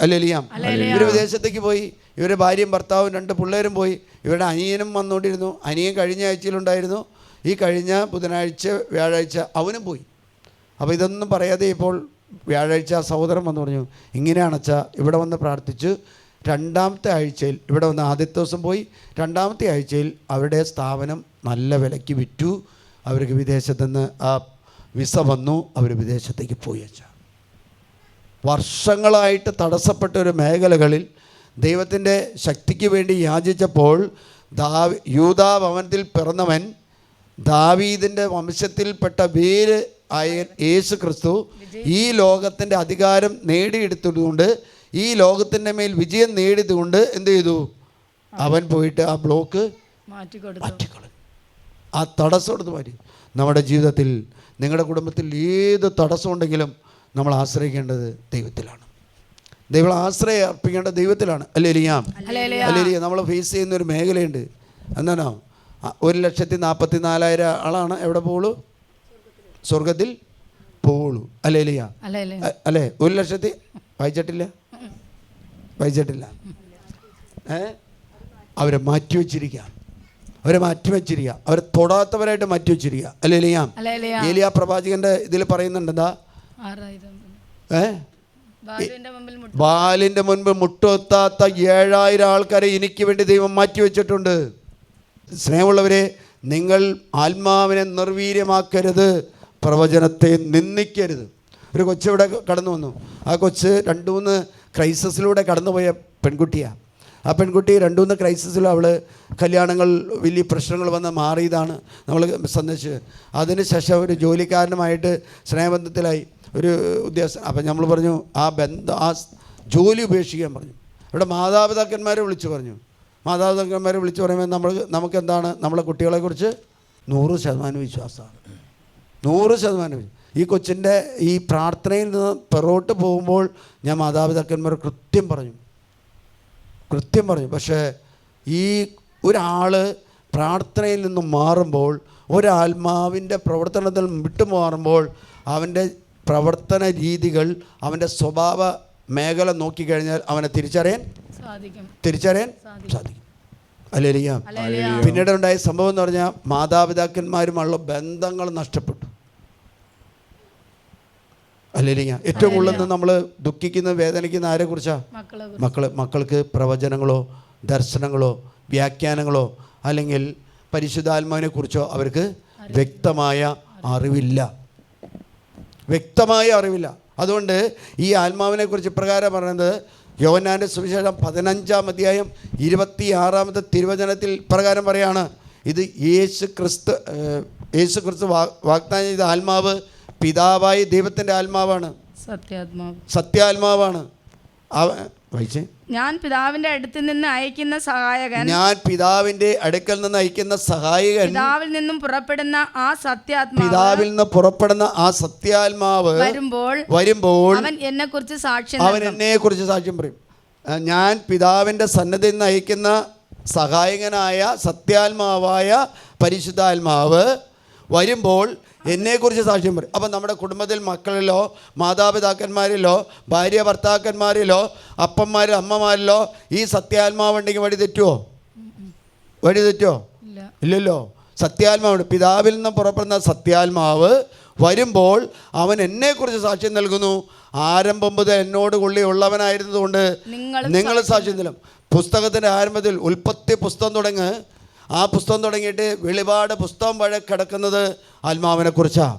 അല്ലേലിയാം. ഇവർ വിദേശത്തേക്ക് പോയി. ഇവരുടെ ഭാര്യയും ഭർത്താവും 2 പിള്ളേരും പോയി. ഇവരുടെ അനിയനും വന്നുകൊണ്ടിരുന്നു. അനിയൻ കഴിഞ്ഞ ആഴ്ചയിലുണ്ടായിരുന്നു. ഈ കഴിഞ്ഞ ബുധനാഴ്ച വ്യാഴാഴ്ച അവനും പോയി. അപ്പോൾ ഇതൊന്നും പറയാതെ ഇപ്പോൾ വ്യാഴാഴ്ച സഹോദരൻ വന്നു പറഞ്ഞു, ഇങ്ങനെയാണച്ചാ ഇവിടെ വന്ന് പ്രാർത്ഥിച്ചു. 2ാമത്തെ ആഴ്ചയിൽ ഇവിടെ വന്ന് ആദ്യത്തെ ദിവസം പോയി. 2ാമത്തെ ആഴ്ചയിൽ അവരുടെ സ്ഥാപനം നല്ല വിലയ്ക്ക് വിറ്റു. അവർക്ക് വിദേശത്തു നിന്ന് ആ വിസ വന്നു. അവർ വിദേശത്തേക്ക് പോയി. വർഷങ്ങളായിട്ട് തടസ്സപ്പെട്ട ഒരു മേഖലകളിൽ ദൈവത്തിൻ്റെ ശക്തിക്ക് വേണ്ടി യാചിച്ചപ്പോൾ യൂദാ ഭവനത്തിൽ പിറന്നവൻ, ദാവീദിൻ്റെ വംശത്തിൽപ്പെട്ട വേര് ആയ യേശു ക്രിസ്തു ഈ ലോകത്തിൻ്റെ അധികാരം നേടിയെടുത്തതുകൊണ്ട്, ഈ ലോകത്തിൻ്റെ മേൽ വിജയം നേടിയതുകൊണ്ട് എന്ത് ചെയ്തു? അവൻ പോയിട്ട് ആ ബ്ലോക്ക് മാറ്റിക്കളഞ്ഞു. ആ തടസ്സം എടുത്ത് മാറ്റി. നമ്മുടെ ജീവിതത്തിൽ, നിങ്ങളുടെ കുടുംബത്തിൽ ഏത് തടസ്സമുണ്ടെങ്കിലും നമ്മൾ ആശ്രയിക്കേണ്ടത് ദൈവത്തിലാണ്. ദൈവം ആശ്രയം അർപ്പിക്കേണ്ട ദൈവത്തിലാണ്. അല്ലേലിയ. നമ്മൾ ഫേസ് ചെയ്യുന്ന ഒരു മേഖലയുണ്ട്. എന്താണോ? 1,44,000 ആളാണ് എവിടെ പോവുള്ളൂ? സ്വർഗത്തിൽ പോവുള്ളൂ. അല്ലേലിയ. അല്ലേ? 1,00,000 വായിച്ചിട്ടില്ല. അവരെ മാറ്റിവെച്ചിരിക്കുക. അവരെ തൊടാത്തവരായിട്ട് മാറ്റിവെച്ചിരിക്കുക. അല്ലേലിയ. ഏലിയ പ്രവാചകന്റെ ഇതിൽ പറയുന്നുണ്ട്, എന്താ? ബാലിന്റെ മുൻപ് മുട്ടൊത്താത്ത 7,000 ആൾക്കാരെ എനിക്ക് വേണ്ടി ദൈവം മാറ്റിവെച്ചിട്ടുണ്ട്. സ്നേഹമുള്ളവരെ, നിങ്ങൾ ആത്മാവിനെ നിർവീര്യമാക്കരുത്, പ്രവചനത്തെ നിന്ദിക്കരുത്. ഒരു കൊച്ചിവിടെ കടന്നു വന്നു. ആ കൊച്ച് 2-3 ക്രൈസിസിലൂടെ കടന്നുപോയ പെൺകുട്ടിയാണ്. ആ പെൺകുട്ടി 2-3 ക്രൈസിസിൽ അവൾ കല്യാണങ്ങൾ വലിയ പ്രശ്നങ്ങൾ വന്ന് മാറിയതാണ് നമ്മൾ സന്ദർശിച്ചത്. അതിനുശേഷം ഒരു ജോലിക്കാരനുമായിട്ട് സ്നേഹബന്ധത്തിലായി ഒരു ഉദ്യോഗസ്ഥൻ. അപ്പം നമ്മൾ പറഞ്ഞു ആ ജോലി ഉപേക്ഷിക്കാൻ പറഞ്ഞു. ഇവിടെ മാതാപിതാക്കന്മാരെ വിളിച്ചു പറയുമ്പോൾ നമുക്കെന്താണ്? നമ്മളെ കുട്ടികളെക്കുറിച്ച് 100% വിശ്വാസമാണ്. 100%. ഈ കൊച്ചിൻ്റെ ഈ പ്രാർത്ഥനയിൽ നിന്ന് പിറകോട്ട് പോകുമ്പോൾ ഞാൻ മാതാപിതാക്കന്മാർ കൃത്യം പറഞ്ഞു. പക്ഷേ ഈ ഒരാൾ പ്രാർത്ഥനയിൽ നിന്നും മാറുമ്പോൾ, ഒരാത്മാവിൻ്റെ പ്രവർത്തനത്തിൽ വിട്ടുമാറുമ്പോൾ അവൻ്റെ പ്രവർത്തന രീതികൾ, അവൻ്റെ സ്വഭാവ മേഖല നോക്കിക്കഴിഞ്ഞാൽ അവനെ തിരിച്ചറിയാൻ സാധിക്കും. ഹല്ലേലൂയ. പിന്നീട് ഉണ്ടായ സംഭവം എന്ന് പറഞ്ഞാൽ മാതാപിതാക്കന്മാരുമുള്ള ബന്ധങ്ങൾ നഷ്ടപ്പെട്ടു. ഹല്ലേലൂയ. ഏറ്റവും കൂടുതൽ നമ്മൾ ദുഃഖിക്കുന്ന വേദനിക്കുന്ന ആരെക്കുറിച്ചാണ്? മക്കൾക്ക് പ്രവചനങ്ങളോ ദർശനങ്ങളോ വ്യാഖ്യാനങ്ങളോ അല്ലെങ്കിൽ പരിശുദ്ധാത്മാവിനെ കുറിച്ചോ അവർക്ക് വ്യക്തമായ അറിവില്ല. അതുകൊണ്ട് ഈ ആത്മാവിനെ കുറിച്ച് ഇപ്രകാരം പറയുന്നത് യോഹന്നാന്റെ സുവിശേഷം 15-ാം അധ്യായം 26-ാമത്തെ തിരുവചനത്തിൽ പ്രകാരം പറയാണ്, ഇത് യേശു ക്രിസ്തു വാഗ്ദാനം ചെയ്ത ആത്മാവ് പിതാവായ ദൈവത്തിൻ്റെ ആത്മാവാണ്, സത്യാത്മാവാണ്. ഞാൻ പിതാവിന്റെ അടുക്കൽ നിന്ന് അയക്കുന്ന സഹായകൻ പിതാവിൽ നിന്ന് പുറപ്പെടുന്ന ആ സത്യാത്മാവ് വരുമ്പോൾ അവൻ എന്നെ കുറിച്ച് സാക്ഷ്യം പറയും. ഞാൻ പിതാവിന്റെ സന്നിധിയിൽ നിന്ന് അയക്കുന്ന സഹായകനായ സത്യാത്മാവായ പരിശുദ്ധാത്മാവ് വരുമ്പോൾ എന്നെക്കുറിച്ച് സാക്ഷ്യം പറയും. അപ്പം നമ്മുടെ കുടുംബത്തിൽ മക്കളിലോ മാതാപിതാക്കന്മാരിലോ ഭാര്യ ഭർത്താക്കന്മാരിലോ അപ്പന്മാരിലോ അമ്മമാരിലോ ഈ സത്യാത്മാവുണ്ടെങ്കിൽ വഴി തെറ്റുമോ? ഇല്ലല്ലോ. സത്യാത്മാവുണ്ട്. പിതാവിൽ നിന്ന് പുറപ്പെടുന്ന സത്യാത്മാവ് വരുമ്പോൾ അവൻ എന്നെക്കുറിച്ച് സാക്ഷ്യം നൽകുന്നു. ആരംഭം മുതൽ എന്നോട് ഉള്ളവനായിരുന്നതുകൊണ്ട് നിങ്ങൾ സാക്ഷ്യം നൽകും. പുസ്തകത്തിൻ്റെ ആരംഭത്തിൽ ഉൽപ്പത്തി പുസ്തകം തുടങ്ങി ആ പുസ്തകം തുടങ്ങിയിട്ട് വെളിപാട് പുസ്തകം വഴി കിടക്കുന്നത് ആത്മാവിനെ കുറിച്ചാണ്.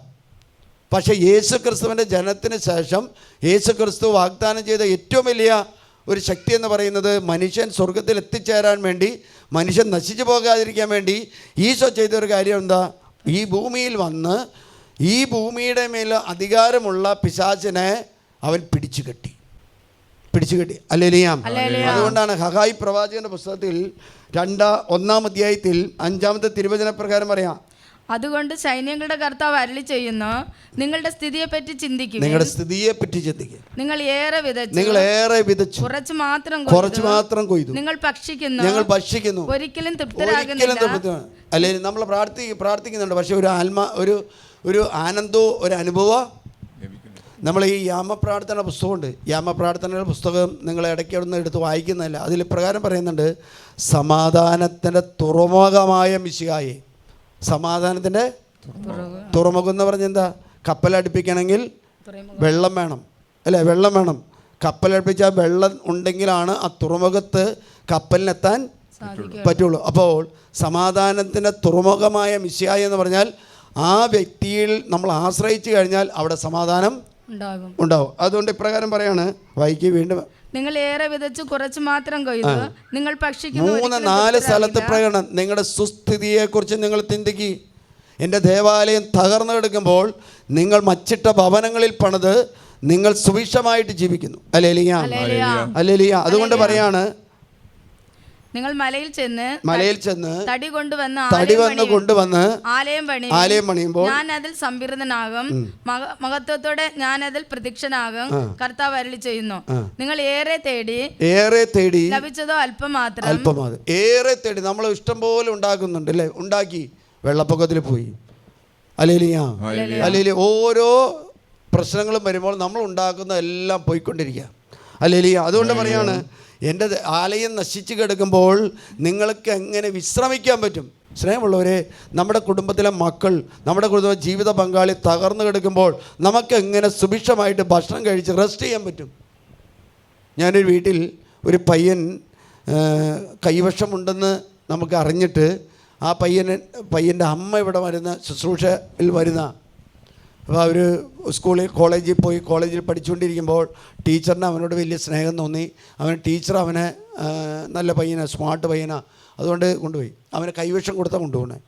പക്ഷേ യേശു ക്രിസ്തുവിൻ്റെ ജനനത്തിന് ശേഷം യേശു ക്രിസ്തു വാഗ്ദാനം ചെയ്ത ഏറ്റവും വലിയ ഒരു ശക്തി എന്ന് പറയുന്നത് മനുഷ്യൻ സ്വർഗത്തിൽ എത്തിച്ചേരാൻ വേണ്ടി, മനുഷ്യൻ നശിച്ചു പോകാതിരിക്കാൻ വേണ്ടി ഈശോ ചെയ്തൊരു കാര്യം എന്താ? ഈ ഭൂമിയിൽ വന്ന് ഈ ഭൂമിയുടെ മേൽ അധികാരമുള്ള പിശാചിനെ അവൻ പിടിച്ചു കെട്ടി. ഹല്ലേലൂയ. അതുകൊണ്ടാണ് ഹഗായി പ്രവാചകന്റെ പുസ്തകത്തിൽ 1-ാം അധ്യായത്തിൽ 5-ാമത്തെ തിരുവചന പ്രകാരം പറയാം, അതുകൊണ്ട് സൈന്യങ്ങളുടെ കർത്താവ് അരുളി ചെയ്യുന്നു, നിങ്ങളുടെ സ്ഥിതിയെപ്പറ്റി ചിന്തിക്കുക. നിങ്ങൾ ഏറെ വിതച്ചു കുറച്ച് മാത്രം കൊയ്തു. നിങ്ങൾ ഭക്ഷിക്കുന്നു ഒരിക്കലും തൃപ്തരാകുന്നില്ല. അല്ലെങ്കിൽ നമ്മൾ പ്രാർത്ഥിക്കുന്നുണ്ട്, പക്ഷെ ഒരു ആനന്ദവും ഒരു അനുഭവം. നമ്മൾ ഈ യാമപ്രാർത്ഥന പുസ്തകമുണ്ട്. യാമപ്രാർത്ഥനയുടെ പുസ്തകം നിങ്ങൾ ഇടയ്ക്കൊന്നും എടുത്ത് വായിക്കുന്നില്ല. അതിൽ പ്രകാരം പറയുന്നുണ്ട്, സമാധാനത്തിൻ്റെ തുറമുഖമായ മിശിഹായെ. സമാധാനത്തിൻ്റെ തുറമുഖം എന്ന് പറഞ്ഞാൽ എന്താ? കപ്പലടുപ്പിക്കണമെങ്കിൽ വെള്ളം വേണം, അല്ലേ? വെള്ളം വേണം. കപ്പലടുപ്പിച്ചാൽ വെള്ളം ഉണ്ടെങ്കിലാണ് ആ തുറമുഖത്ത് കപ്പലിനെത്താൻ പറ്റുള്ളൂ. അപ്പോൾ സമാധാനത്തിൻ്റെ തുറമുഖമായ മിശിഹായ എന്ന് പറഞ്ഞാൽ ആ വ്യക്തിയിൽ നമ്മൾ ആശ്രയിച്ചു കഴിഞ്ഞാൽ അവിടെ സമാധാനം ഉണ്ടാവും. അതുകൊണ്ട് ഇപ്രകാരം പറയാണ്, വായിക്കുക വീണ്ടും. നിങ്ങൾ ഏറെ വിതച്ചു കുറച്ച് മാത്രം കൊയ്തു. നിങ്ങൾ ഭക്ഷിക്കുന്നു 3-4 സ്ഥലത്ത് പ്രകടനം. നിങ്ങളുടെ സുസ്ഥിതിയെക്കുറിച്ച് നിങ്ങൾ ചിന്തിക്കുക. എൻ്റെ ദേവാലയം തകർന്നു കിടക്കുമ്പോൾ നിങ്ങൾ മച്ചിട്ട ഭവനങ്ങളിൽ പണിത് നിങ്ങൾ സുഭിക്ഷമായിട്ട് ജീവിക്കുന്നു. ഹല്ലേലൂയ. അതുകൊണ്ട് പറയാണ്, നിങ്ങൾ മലയിൽ ചെന്ന് തടി കൊണ്ടുവന്ന് ആലയം പണിയുമ്പോൾ ഞാൻ അതിൽ സംവൃതനാകും, മഹത്വത്തോടെ ഞാൻ അതിൽ പ്രത്യക്ഷനാകും. കർത്താവ് അരുളി ചെയ്യുന്നു, നിങ്ങൾ ഏറെ തേടി ലഭിച്ചതോ അല്പം മാത്രം. ഏറെ തേടി നമ്മൾ ഇഷ്ടം പോലെ ഉണ്ടാക്കുന്നുണ്ട്, അല്ലേ? ഉണ്ടാക്കി വെള്ളപ്പൊക്കത്തിൽ പോയി. ഹല്ലേലൂയ. ഓരോ പ്രശ്നങ്ങളും വരുമ്പോൾ നമ്മൾ ഉണ്ടാക്കുന്ന എല്ലാം പോയിക്കൊണ്ടിരിക്കുക. ഹല്ലേലൂയ. അതുകൊണ്ട് പറയാണ്, എൻ്റെ ആലയം നശിച്ചു കിടക്കുമ്പോൾ നിങ്ങൾക്ക് എങ്ങനെ വിശ്രമിക്കാൻ പറ്റും? സ്നേഹമുള്ളവരെ, നമ്മുടെ കുടുംബത്തിലെ മക്കൾ, നമ്മുടെ കുടുംബ ജീവിത പങ്കാളി തകർന്നു കിടക്കുമ്പോൾ നമുക്ക് എങ്ങനെ സുഭിക്ഷമായിട്ട് ഭക്ഷണം കഴിച്ച് റെസ്റ്റ് ചെയ്യാൻ പറ്റും? ഞാനൊരു വീട്ടിൽ ഒരു പയ്യൻ കൈവശമുണ്ടെന്ന് നമുക്ക് അറിഞ്ഞിട്ട് ആ പയ്യൻ്റെ അമ്മ ഇവിടെ വരുന്ന ശുശ്രൂഷയിൽ വരുന്ന, അപ്പോൾ അവർ കോളേജിൽ പഠിച്ചുകൊണ്ടിരിക്കുമ്പോൾ ടീച്ചറിന് അവനോട് വലിയ സ്നേഹം തോന്നി. ടീച്ചർ അവനെ നല്ല പയ്യനാണ്, സ്മാർട്ട് പയ്യനാണ്, അതുകൊണ്ട് കൊണ്ടുപോയി. അവന് കൈവശം കൊടുത്താൽ കൊണ്ടുപോകണേ.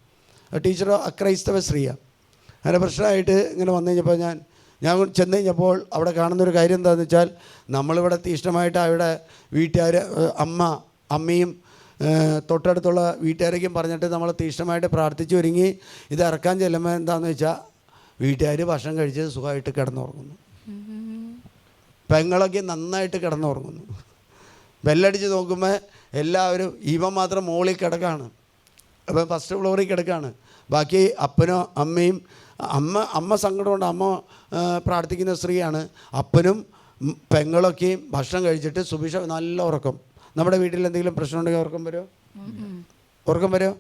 ടീച്ചർ അക്രൈസ്തവ സ്ത്രീയാണ്. അങ്ങനെ പ്രശ്നമായിട്ട് ഇങ്ങനെ വന്നു കഴിഞ്ഞപ്പോൾ ഞാൻ ചെന്ന് കഴിഞ്ഞപ്പോൾ അവിടെ കാണുന്നൊരു കാര്യം എന്താണെന്ന് വെച്ചാൽ, നമ്മളിവിടെ തീഷ്ണമായിട്ട് അവിടെ വീട്ടുകാർ അമ്മയും തൊട്ടടുത്തുള്ള വീട്ടുകാരേക്കും പറഞ്ഞിട്ട് നമ്മൾ തീഷ്ണമായിട്ട് പ്രാർത്ഥിച്ച് ഒരുങ്ങി ഇത് ഇറക്കാൻ ചെല്ലുമ്പോൾ എന്താണെന്ന് വെച്ചാൽ വീട്ടുകാർ ഭക്ഷണം കഴിച്ച് സുഖമായിട്ട് കിടന്നുറങ്ങുന്നു. പെങ്ങളൊക്കെ നന്നായിട്ട് കിടന്നുറങ്ങുന്നു. ബെല്ലടിച്ച് നോക്കുമ്പോൾ എല്ലാവരും ഇവൻ മാത്രം മുകളിൽ കിടക്കാണ്. അപ്പം ഫസ്റ്റ് ഫ്ലോറിൽ കിടക്കുകയാണ്. ബാക്കി അപ്പനോ അമ്മയും, അമ്മ സങ്കടമുണ്ട്, അമ്മ പ്രാർത്ഥിക്കുന്ന സ്ത്രീയാണ്. അപ്പനും പെങ്ങളൊക്കെയും ഭക്ഷണം കഴിച്ചിട്ട് സുഭിക്ഷ നല്ല ഉറക്കം. നമ്മുടെ വീട്ടിൽ എന്തെങ്കിലും പ്രശ്നമുണ്ടെങ്കിൽ ഉറക്കം വരുമോ? ഉറക്കം വരുമോ?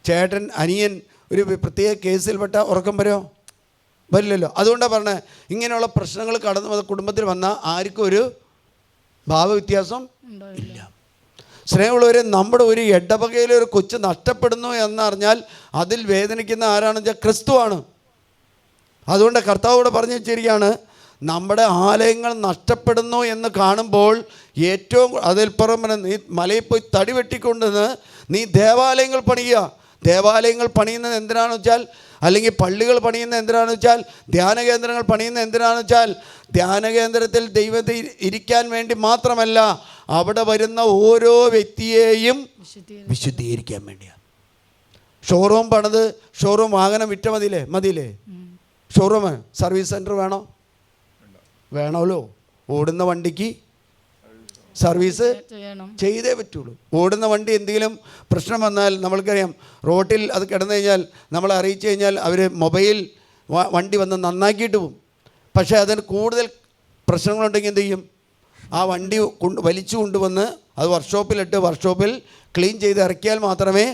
ചേട്ടൻ അനിയൻ ഒരു പ്രത്യേക കേസിൽപ്പെട്ട ഉറക്കം വരുമോ? വരില്ലല്ലോ. അതുകൊണ്ടാണ് പറഞ്ഞത്, ഇങ്ങനെയുള്ള പ്രശ്നങ്ങൾ കടന്നു കുടുംബത്തിൽ വന്നാൽ ആർക്കും ഒരു ഭാവവ്യത്യാസം ഇല്ല. സ്നേഹമുള്ളവരെ, നമ്മുടെ ഒരു ഇടവകയിലെ ഒരു കൊച്ചു നഷ്ടപ്പെടുന്നു എന്നറിഞ്ഞാൽ അതിൽ വേദനിക്കുന്ന ആരാണെന്ന് വെച്ചാൽ ക്രിസ്തുവാണ്. അതുകൊണ്ട് കർത്താവോട് പറഞ്ഞു വെച്ചിരിക്കുകയാണ്, നമ്മുടെ ആലയങ്ങൾ നഷ്ടപ്പെടുന്നു എന്ന് കാണുമ്പോൾ ഏറ്റവും അതിൽപ്പുറം നീ മലയിൽ പോയി തടി വെട്ടിക്കൊണ്ടുവന്ന് നീ ദേവാലയങ്ങൾ പണിയുക. ദേവാലയങ്ങൾ പണിയുന്നത് എന്തിനാണെന്ന് വെച്ചാൽ, അല്ലെങ്കിൽ പള്ളികൾ പണിയുന്നത് എന്തിനാണെന്ന് വെച്ചാൽ, ധ്യാന കേന്ദ്രങ്ങൾ പണിയുന്നത് എന്തിനാണെന്ന് വെച്ചാൽ, ധ്യാന കേന്ദ്രത്തിൽ ദൈവത്തെ ഇരിക്കാൻ വേണ്ടി മാത്രമല്ല, അവിടെ വരുന്ന ഓരോ വ്യക്തിയെയും വിശുദ്ധീകരിക്കാൻ വേണ്ടിയാണ്. ഷോറൂം പണിത് ഷോറൂം വാഹനം വിറ്റ മതിയില്ലേ? ഷോറൂം സർവീസ് സെൻറ്റർ വേണമല്ലോ. ഓടുന്ന വണ്ടിക്ക് സർവീസ് ചെയ്തേ പറ്റുള്ളൂ. ഓടുന്ന വണ്ടി എന്തെങ്കിലും പ്രശ്നം വന്നാൽ നമ്മൾക്കറിയാം, റോട്ടിൽ അത് കിടന്നു കഴിഞ്ഞാൽ നമ്മളെ അറിയിച്ചു കഴിഞ്ഞാൽ അവർ മൊബൈൽ വണ്ടി വന്ന് നന്നാക്കിയിട്ട് പോകും. പക്ഷേ അതിന് കൂടുതൽ പ്രശ്നങ്ങളുണ്ടെങ്കിൽ എന്ത് ചെയ്യും? ആ വണ്ടി വലിച്ചു കൊണ്ടുവന്ന് അത് വർക്ക്ഷോപ്പിൽ ക്ലീൻ ചെയ്ത് ഇറക്കിയാൽ മാത്രമേ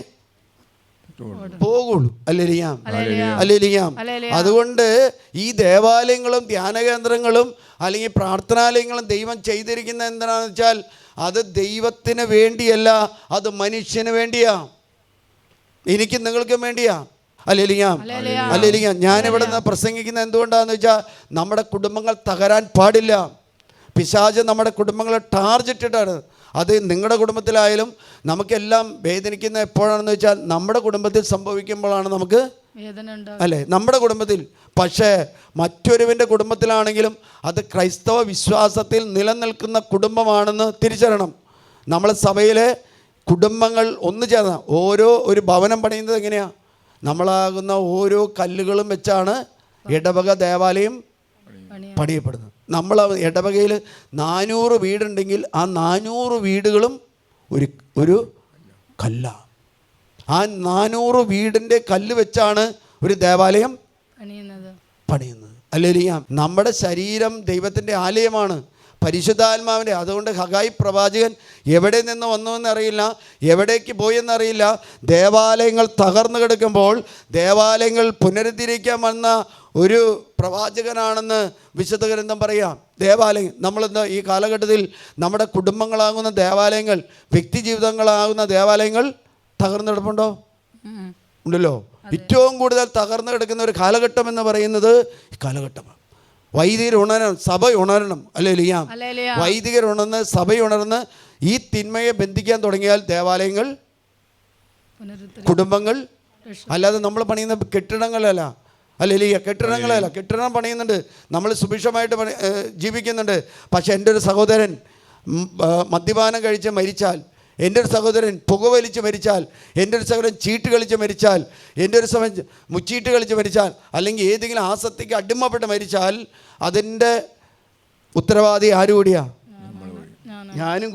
പോകുള്ളൂ. അല്ലേലിയാം. അതുകൊണ്ട് ഈ ദേവാലയങ്ങളും ധ്യാനകേന്ദ്രങ്ങളും അല്ലെങ്കിൽ പ്രാർത്ഥനാലയങ്ങളും ദൈവം ചെയ്തിരിക്കുന്ന എന്താണെന്ന് വെച്ചാൽ, അത് ദൈവത്തിന് വേണ്ടിയല്ല, അത് മനുഷ്യന് വേണ്ടിയാ, എനിക്കും നിങ്ങൾക്കും വേണ്ടിയാ. അല്ലേലിയാം. ഞാനിവിടെ നിന്ന് പ്രസംഗിക്കുന്നത് എന്തുകൊണ്ടാണെന്ന് വെച്ചാൽ, നമ്മുടെ കുടുംബങ്ങൾ തകരാൻ പാടില്ല. പിശാച് നമ്മുടെ കുടുംബങ്ങളെ ടാർഗറ്റിട്ടാണ്. അത് നിങ്ങളുടെ കുടുംബത്തിലായാലും നമുക്കെല്ലാം വേദനിക്കുന്ന എപ്പോഴാണെന്ന് വെച്ചാൽ, നമ്മുടെ കുടുംബത്തിൽ സംഭവിക്കുമ്പോഴാണ് നമുക്ക് അല്ലേ, നമ്മുടെ കുടുംബത്തിൽ. പക്ഷേ മറ്റൊരുവൻ്റെ കുടുംബത്തിലാണെങ്കിലും അത് ക്രൈസ്തവ വിശ്വാസത്തിൽ നിലനിൽക്കുന്ന കുടുംബമാണെന്ന് തിരിച്ചറിയണം. നമ്മളെ സഭയിലെ കുടുംബങ്ങൾ ഒന്നു ചേർന്ന ഒരു ഭവനം പണിയുന്നത് എങ്ങനെയാണ്? നമ്മളാകുന്ന ഓരോ കല്ലുകളും വെച്ചാണ് ഇടവക ദേവാലയം പണിയപ്പെടുന്നത്. നമ്മൾ ഇടവകയിൽ 400 വീടുണ്ടെങ്കിൽ ആ 400 വീടുകളും ഒരു കല്ലാണ്. ആ 400 വീടിൻ്റെ കല്ല് വെച്ചാണ് ഒരു ദേവാലയം പണിയുന്നത്. അല്ലേലിയാം. നമ്മുടെ ശരീരം ദൈവത്തിൻ്റെ ആലയമാണ്, പരിശുദ്ധാത്മാവിൻ്റെ. അതുകൊണ്ട് ഹഗായി പ്രവാചകൻ എവിടെ നിന്ന് വന്നുവെന്നറിയില്ല, എവിടേക്ക് പോയെന്നറിയില്ല. ദേവാലയങ്ങൾ തകർന്നു കിടക്കുമ്പോൾ ദേവാലയങ്ങൾ പുനരുദ്ധരിക്കാൻ വന്ന ഒരു പ്രവാചകനാണെന്ന് വിശുദ്ധ ഗ്രന്ഥം പറയാം. ദേവാലയം നമ്മളിന്ന് ഈ കാലഘട്ടത്തിൽ നമ്മുടെ കുടുംബങ്ങളാകുന്ന ദേവാലയങ്ങൾ, വ്യക്തി ജീവിതങ്ങളാകുന്ന ദേവാലയങ്ങൾ തകർന്നു കിടപ്പുണ്ടോ? ഉണ്ടല്ലോ. ഏറ്റവും കൂടുതൽ തകർന്നു കിടക്കുന്ന ഒരു കാലഘട്ടം എന്ന് പറയുന്നത് ഈ കാലഘട്ടമാണ്. വൈദികർ ഉണരണം, സഭ ഉണരണം. അല്ലേലിയാം. വൈദികർ ഉണർന്ന് സഭ ഉണർന്ന് ഈ തിന്മയെ ബന്ധിക്കാൻ തുടങ്ങിയാൽ ദേവാലയങ്ങൾ, കുടുംബങ്ങൾ, അല്ലാതെ നമ്മൾ പണിയുന്ന കെട്ടിടങ്ങളല്ല. കെട്ടിടം പണിയുന്നുണ്ട്, നമ്മൾ സുഭിക്ഷമായിട്ട് ജീവിക്കുന്നുണ്ട്. പക്ഷെ എൻ്റെ ഒരു സഹോദരൻ മദ്യപാനം കഴിച്ച് മരിച്ചാൽ, എൻ്റെ ഒരു സഹോദരൻ പുകവലിച്ച് മരിച്ചാൽ, എൻ്റെ ഒരു സഹോദരൻ ചീട്ട് കളിച്ച് മരിച്ചാൽ, എൻ്റെ ഒരു സഹോദരൻ മുച്ചീട്ട് കളിച്ച് മരിച്ചാൽ, അല്ലെങ്കിൽ ഏതെങ്കിലും ആസക്തിക്ക് അടിമപ്പെട്ട് മരിച്ചാൽ അതിൻ്റെ ഉത്തരവാദി ആരുകൂടിയാ? ഞാനും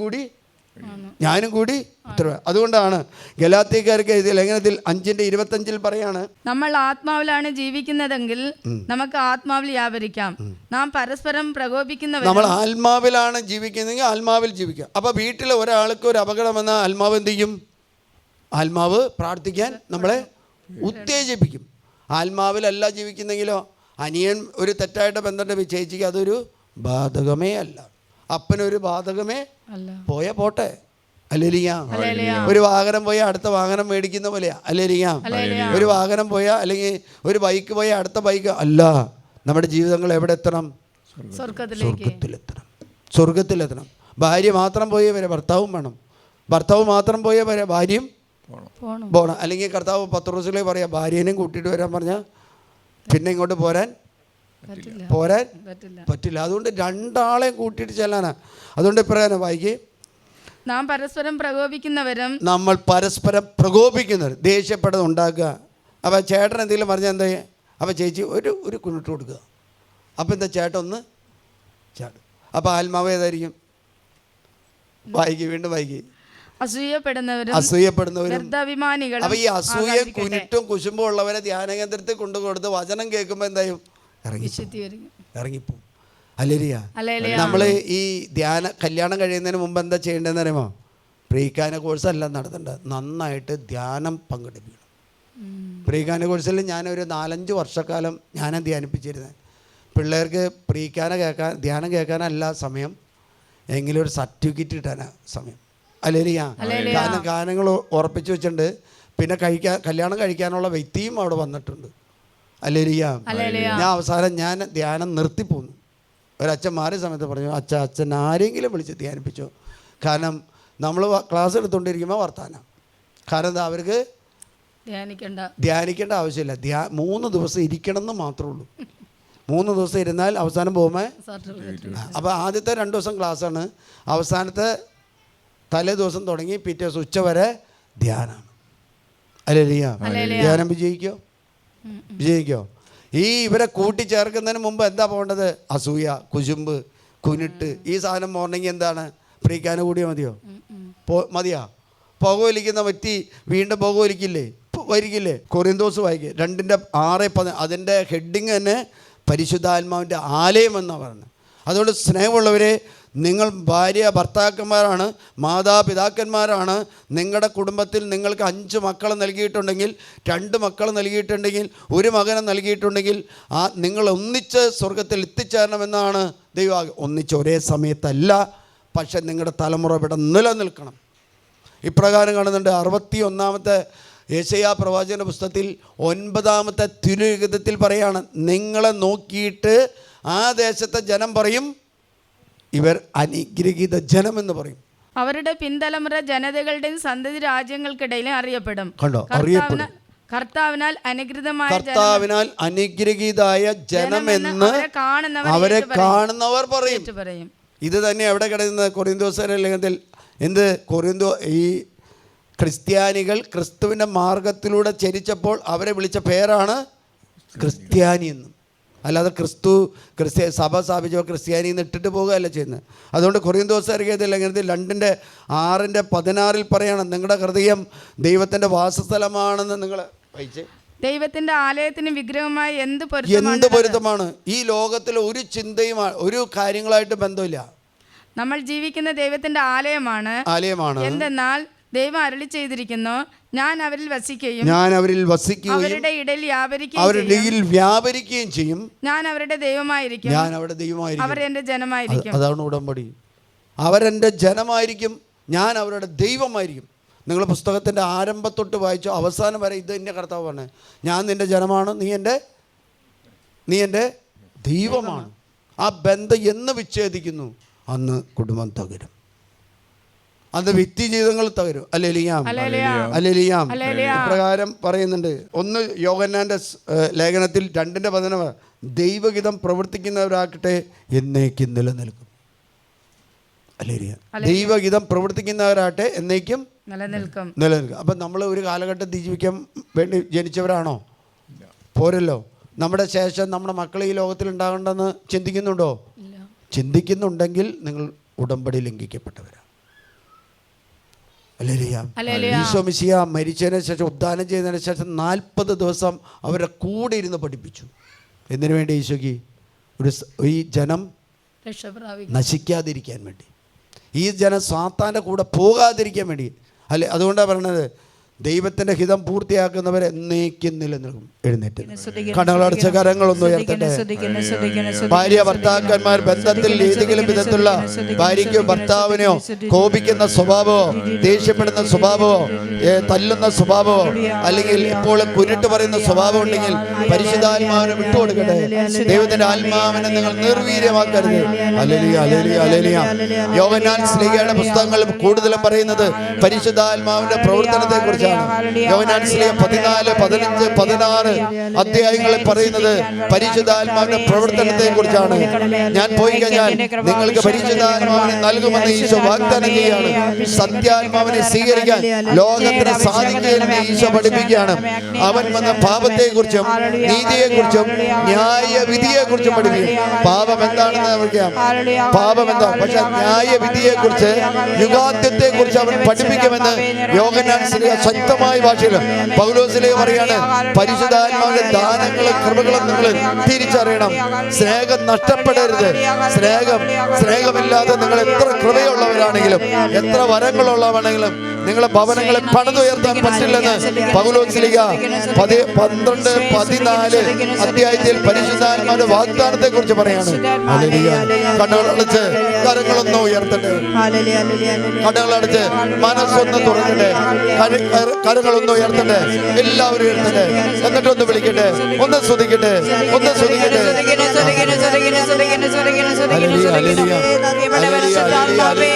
കൂടി ഉത്തരവാദി. അതുകൊണ്ടാണ് ഗലാത്യക്കാർക്ക് എഴുതിയ ലേഖനത്തിൽ 5:25 പറയാണ്, നമ്മൾ ആത്മാവിലാണ് ജീവിക്കുന്നതെങ്കിൽ നമുക്ക് ആത്മാവിൽ വ്യാപരിക്കാം. നാം പരസ്പരം പ്രകോപിക്കുന്നവർ. നമ്മൾ ആത്മാവിലാണ് ജീവിക്കുന്നതെങ്കിൽ ആത്മാവിൽ ജീവിക്കാം. അപ്പോൾ വീട്ടിൽ ഒരാൾക്ക് ഒരു അപകടം വന്നാൽ ആത്മാവ് എന്ത് ചെയ്യും? ആത്മാവ് പ്രാർത്ഥിക്കാൻ നമ്മളെ ഉത്തേജിപ്പിക്കും. ആത്മാവിലല്ല ജീവിക്കുന്നെങ്കിലോ, അനിയൻ ഒരു തെറ്റായിട്ട് ബന്ധമുണ്ട്, ചേച്ചിക്ക് അതൊരു ബാധകമേ അല്ല, അപ്പനൊരു ബാധകമേ പോയ പോട്ടെ. അല്ലേലിയാം. ഒരു വാഹനം പോയാൽ അടുത്ത വാഹനം മേടിക്കുന്ന പോലെയാ. അല്ലേലിയാം. ഒരു വാഹനം പോയാൽ അല്ലെങ്കിൽ ഒരു ബൈക്ക് പോയാൽ അടുത്ത ബൈക്ക് അല്ല. നമ്മുടെ ജീവിതങ്ങൾ എവിടെ എത്തണം? സ്വർഗത്തിലെത്തണം. ഭാര്യ മാത്രം പോയേ വരെ ഭർത്താവും വേണം, ഭർത്താവ് മാത്രം പോയേ വരെ ഭാര്യയും പോകണം. അല്ലെങ്കിൽ കർത്താവ് പത്രോസിലേക്ക് പറയാം, ഭാര്യനെയും കൂട്ടിയിട്ട് വരാൻ പറഞ്ഞാൽ പിന്നെ ഇങ്ങോട്ട് പോരാൻ പറ്റില്ല. അതുകൊണ്ട് രണ്ടാളെയും കൂട്ടിയിട്ട് ചെല്ലാനാ. അതുകൊണ്ട് പറയാനാ വായിക്കേ, നാം പരസ്പരം പ്രകോപിക്കുന്നവരും. നമ്മൾ പരസ്പരം പ്രകോപിക്കുന്നവർ, ദേഷ്യപ്പെടുന്നത് ഉണ്ടാക്കുക. അപ്പോൾ ചേട്ടൻ എന്തെങ്കിലും പറഞ്ഞാൽ എന്താ? അപ്പോൾ ചേച്ചി ഒരു കുണിട്ട് കൊടുക്കുക. അപ്പോൾ എന്താ ചേട്ടൻ ഒന്ന് ചാടും. അപ്പോൾ ആത്മാവ് ഏതായിരിക്കും? വീണ്ടും വായിക്കുക. അസൂയപ്പെടുന്നവരും വ്യർത്ഥാഭിമാനികളും. അപ്പൊ ഈ അസൂയ കുനിട്ടും കുശുമ്പും ഉള്ളവരെ ധ്യാന കേന്ദ്രത്തിൽ കൊണ്ടുകൊടുത്ത് വചനം കേൾക്കുമ്പോൾ എന്തായും ഇറങ്ങിപ്പോ. അല്ലേരിയ നമ്മള് ഈ കല്യാണം കഴിയുന്നതിന് മുമ്പ് എന്താ ചെയ്യേണ്ടതെന്ന് അറിയുമോ? പ്രീകാന കോഴ്സല്ല നടത്തേണ്ടത്, നന്നായിട്ട് ധ്യാനം പങ്കെടുപ്പിക്കണം. പ്രീകാന കോഴ്സിൽ ഞാനൊരു 4-5 വർഷക്കാലം ഞാൻ ധ്യാനിപ്പിച്ചിരുന്നത്. പിള്ളേർക്ക് ധ്യാനം കേൾക്കാനല്ല സമയം, എങ്കിലും ഒരു സർട്ടിഫിക്കറ്റ് കിട്ടാനാണ് സമയം. അല്ലേരിയ കാരണം ഗാനങ്ങൾ ഉറപ്പിച്ചു വെച്ചിട്ടുണ്ട്. പിന്നെ കല്യാണം കഴിക്കാനുള്ള വ്യക്തിയും അവിടെ വന്നിട്ടുണ്ട്. അല്ലേരിയ ഞാൻ അവസാനം ധ്യാനം നിർത്തിപ്പോന്നു. ഒരച്ഛൻ മാറിയ സമയത്ത് പറഞ്ഞു, അച്ഛൻ ആരെങ്കിലും വിളിച്ച് ധ്യാനിപ്പിച്ചോ. കാരണം നമ്മൾ ക്ലാസ് എടുത്തുകൊണ്ടിരിക്കുമ്പോൾ വർത്താനം. കാരണം എന്താ, അവർക്ക് ധ്യാനിക്കേണ്ട ആവശ്യമില്ല. 3 ദിവസം ഇരിക്കണം എന്ന് മാത്രമേ ഉള്ളൂ. 3 ദിവസം ഇരുന്നാൽ അവസാനം പോകുമ്പോൾ അപ്പോൾ ആദ്യത്തെ 2 ദിവസം ക്ലാസ്സാണ്, അവസാനത്തെ തലേ ദിവസം തുടങ്ങി പിറ്റേ ദിവസം ഉച്ച വരെ ധ്യാനമാണ്. അല്ലേലിയ ധ്യാനം വിജയിക്കോ? ഇവരെ കൂട്ടിച്ചേർക്കുന്നതിന് മുമ്പ് എന്താ പോകേണ്ടത്? അസൂയ, കുശുമ്പ്, കുനിട്ട്, ഈ സാധനം മോർണിംഗ് എന്താണ്? പ്രീക്കാന കൂടിയാൽ മതിയാ? പുകവലിക്കുന്ന വ്യക്തി വീണ്ടും വരിക്കില്ലേ? കൊറിന്തോസ് വായിക്കുക 2:6-10. അതിൻ്റെ ഹെഡിങ് തന്നെ പരിശുദ്ധാത്മാവിൻ്റെ ആലയം എന്നാണ് പറയുന്നത്. അതുകൊണ്ട് സ്നേഹമുള്ളവരെ, നിങ്ങൾ ഭർത്താക്കന്മാരാണ്, മാതാപിതാക്കന്മാരാണ്. നിങ്ങളുടെ കുടുംബത്തിൽ നിങ്ങൾക്ക് 5 മക്കളെ നൽകിയിട്ടുണ്ടെങ്കിൽ, 2 മക്കളെ നൽകിയിട്ടുണ്ടെങ്കിൽ, 1 മകനെ നൽകിയിട്ടുണ്ടെങ്കിൽ, നിങ്ങൾ ഒന്നിച്ച് സ്വർഗത്തിൽ എത്തിച്ചേരണമെന്നാണ് ദൈവം. ഒന്നിച്ച് ഒരേ സമയത്തല്ല, പക്ഷെ നിങ്ങളുടെ തലമുറ ഇവിടെ നിലനിൽക്കണം. ഇപ്രകാരം കാണുന്നുണ്ട് 61-ാമത്തെ യെശയ്യാ പ്രവാചകന്റെ പുസ്തകത്തിൽ 9-ാമത്തെ തിരുലിഖിതത്തിൽ പറയാണ്, നിങ്ങളെ നോക്കിയിട്ട് ആ ദേശത്തെ ജനം പറയും, ഇവർ അനുഗ്രഹീത ജനമെന്ന് പറയും. അവരുടെ പിൻതലമുറ ജനതകളുടെയും സന്തതി രാജ്യങ്ങൾക്കിടയിലും അറിയപ്പെടും. കർത്താവിനാൽ അനുഗ്രഹീതായ ജനമെന്ന് അവരെ കാണുന്നവർ പറയും. ഇത് തന്നെ എവിടെ കിടക്കുന്നത്? കൊറിന്തോസ്യരുടെ ലേഖനത്തിൽ. ഈ ക്രിസ്ത്യാനികൾ ക്രിസ്തുവിൻ്റെ മാർഗത്തിലൂടെ ചരിച്ചപ്പോൾ അവരെ വിളിച്ച പേരാണ് ക്രിസ്ത്യാനി എന്ന്. അല്ലാതെ സഭ സ്ഥാപിച്ചപ്പോൾ ക്രിസ്ത്യാനി എന്ന് ഇട്ടിട്ട് പോകുകയല്ല ചെയ്യുന്നത്. അതുകൊണ്ട് കൊറിന്തോസ്യരുടെ ലേഖനത്തിൽ 2:6-16 പറയണം, നിങ്ങളുടെ ഹൃദയം ദൈവത്തിൻ്റെ വാസസ്ഥലമാണെന്ന്. നിങ്ങൾ വായിച്ചേ, ദൈവത്തിന്റെ ആലയത്തിന് വിഗ്രഹമായി എന്ത് പൊരുത്തമാണ്. ഈ ലോകത്തിൽ ഒരു ചിന്തയും ഒരു കാര്യങ്ങളായിട്ട് ബന്ധമില്ല. നമ്മൾ ജീവിക്കുന്ന ദൈവത്തിന്റെ ആലയമാണ്. എന്തെന്നാൽ ദൈവം അരുളി ചെയ്തിരിക്കുന്നു, ഞാൻ അവരിൽ വസിക്കുകയും അവരുടെ ഇടയിൽ വ്യാപരിക്കുകയും ചെയ്യും. ഞാൻ അവരുടെ ദൈവമായിരിക്കും, അവർ എൻ്റെ ജനമായിരിക്കും. അതാണ് ഉടമ്പടി. അവരെൻ്റെ ജനമായിരിക്കും, ഞാൻ അവരുടെ ദൈവമായിരിക്കും. നിങ്ങൾ പുസ്തകത്തിൻ്റെ ആരംഭത്തൊട്ട് വായിച്ചോ അവസാനം വരെ ഇത് എൻ്റെ കർത്താവ് പറഞ്ഞത്, ഞാൻ നിൻ്റെ ജനമാണ്, നീ എൻ്റെ ദൈവമാണ്. ആ ബന്ധം എന്ന് വിച്ഛേദിക്കുന്നു, അന്ന് കുടുംബം തകരും, അന്ന് വ്യക്തി ജീവിതങ്ങൾ തകരും. അല്ലേലിയാം. ഇപ്രകാരം പറയുന്നുണ്ട്. 1 യോഹന്നാന്റെ ലേഖനത്തിൽ 2:11, ദൈവഹിതം പ്രവർത്തിക്കുന്നവരാകട്ടെ എന്നേക്കും നിലനിൽക്കും. ദൈവഹിതം പ്രവർത്തിക്കുന്നവരാകട്ടെ എന്നേക്കും നിലനിൽക്കും. അപ്പം നമ്മൾ ഒരു കാലഘട്ടത്തിൽ ജീവിക്കാൻ വേണ്ടി ജനിച്ചവരാണോ? പോരല്ലോ. നമ്മുടെ ശേഷം നമ്മുടെ മക്കൾ ഈ ലോകത്തിൽ ഉണ്ടാകണ്ടെന്ന് ചിന്തിക്കുന്നുണ്ടോ? ചിന്തിക്കുന്നുണ്ടെങ്കിൽ നിങ്ങൾ ഉടമ്പടി ലംഘിക്കപ്പെട്ടവരാണ്. ഈശോ മിശിഹ മരിച്ചതിന് ശേഷം, ഉദ്ധാനം ചെയ്തതിന് ശേഷം 40 ദിവസം അവരുടെ കൂടെ ഇരുന്ന് പഠിപ്പിച്ചു. എന്തിനു വേണ്ടി? ഈശോയ്ക്ക് ഈ ജനം നശിക്കാതിരിക്കാൻ വേണ്ടി, ഈ ജനം സാത്താൻ്റെ കൂടെ പോകാതിരിക്കാൻ വേണ്ടി. അതുകൊണ്ടാണ് പറയണത്, ദൈവത്തിന്റെ ഹിതം പൂർത്തിയാക്കുന്നവരെ എന്നേക്കും നിലനിൽക്കും. എഴുന്നേറ്റ് കണ്ണുകളടച്ച കരങ്ങളൊന്നും ഉയർത്തട്ടെ. ഭാര്യ ഭർത്താക്കന്മാർ ബന്ധത്തിൽ ഏതെങ്കിലും വിധത്തിലുള്ള ഭാര്യയ്ക്കോ ഭർത്താവിനെയോ കോപിക്കുന്ന സ്വഭാവമോ, ദേഷ്യപ്പെടുന്ന സ്വഭാവമോ, തല്ലുന്ന സ്വഭാവമോ, അല്ലെങ്കിൽ എപ്പോഴും കുരുട്ട് പറയുന്ന സ്വഭാവം ഉണ്ടെങ്കിൽ പരിശുദ്ധാത്മാവിനെ വിട്ടുകൊടുക്കട്ടെ. ദൈവത്തിന്റെ ആത്മാവിനെ നിങ്ങൾ നിർവീര്യമാക്കരുത്. യോഹന്നാൻ ശ്ലീഹയുടെ പുസ്തകങ്ങൾ കൂടുതലും പറയുന്നത് പരിശുദ്ധാത്മാവിന്റെ പ്രവർത്തനത്തെ കുറിച്ചാണ്. യോഹന്നാൻ സ്ലീഹ 14, 15, 16 അധ്യായങ്ങളിൽ പറയുന്നത് പരിശുദ്ധാത്മാവിന്റെ പ്രവർത്തനത്തെ കുറിച്ചാണ്. ഞാൻ പോയി കഴിഞ്ഞാൽ നിങ്ങൾക്ക് പരിശുദ്ധാത്മാവിനെ നൽകുമെന്ന് ഈശോ വാഗ്ദാനം ചെയ്യുകയാണ്. സത്യാത്മാവിനെ സ്വീകരിക്കാൻ ലോകത്തിന് സാധിക്കില്ലെന്ന് ഈശോ പഠിപ്പിക്കുകയാണ്. അവൻ വന്ന പാപത്തെക്കുറിച്ചും നീതിയെക്കുറിച്ചും ന്യായവിധിയെക്കുറിച്ചും പഠിപ്പിക്കും. പാപം എന്താണെന്ന് നമുക്കറിയാം, പാപം എന്താണ്. പക്ഷെ ന്യായവിധിയെക്കുറിച്ച്, യുഗാന്ത്യത്തെക്കുറിച്ച് അവൻ പഠിപ്പിക്കുമെന്ന് യോഹന്നാൻ സ്ലീഹ ശക്തമായ ഭാഷയിൽ പൗലോസ് സ്ലീഹ പറയാണ്. പരിശുദ്ധാത്മാവിന്റെ ദാനങ്ങളും കൃപകളും നിങ്ങൾ തിരിച്ചറിയണം. സ്നേഹം നഷ്ടപ്പെടരുത്. സ്നേഹമില്ലാതെ നിങ്ങൾ എത്ര കൃപയുള്ളവരാണെങ്കിലും എത്ര വരങ്ങളുള്ളവരാണെങ്കിലും നിങ്ങളെ ഭവനങ്ങളെ പണിതുയർത്താൻ പറ്റില്ലെന്ന് പൗലോസ് സ്ലീഹ 12, 14 അധ്യായത്തിൽ പരിശുദ്ധാത്മാവിന്റെ വാഗ്ദാനത്തെ കുറിച്ച് പറയാണ്. കണ്ണുകളടച്ച് കരങ്ങളൊന്ന് ഉയർത്തട്ടെ, കണ്ണുകളടച്ച് മനസ്സൊന്ന് തുറക്കട്ടെ, കരങ്ങളൊന്ന് ഉയർത്തട്ടെ, എല്ലാവരും ഉയർത്തട്ടെ. എന്നിട്ടൊന്ന് വിളിക്കട്ടെ, ഒന്ന് സ്തുതിക്കട്ടെ, ഒന്ന് സ്തുതിക്കട്ടെ. പരിശുദ്ധാത്മാവേ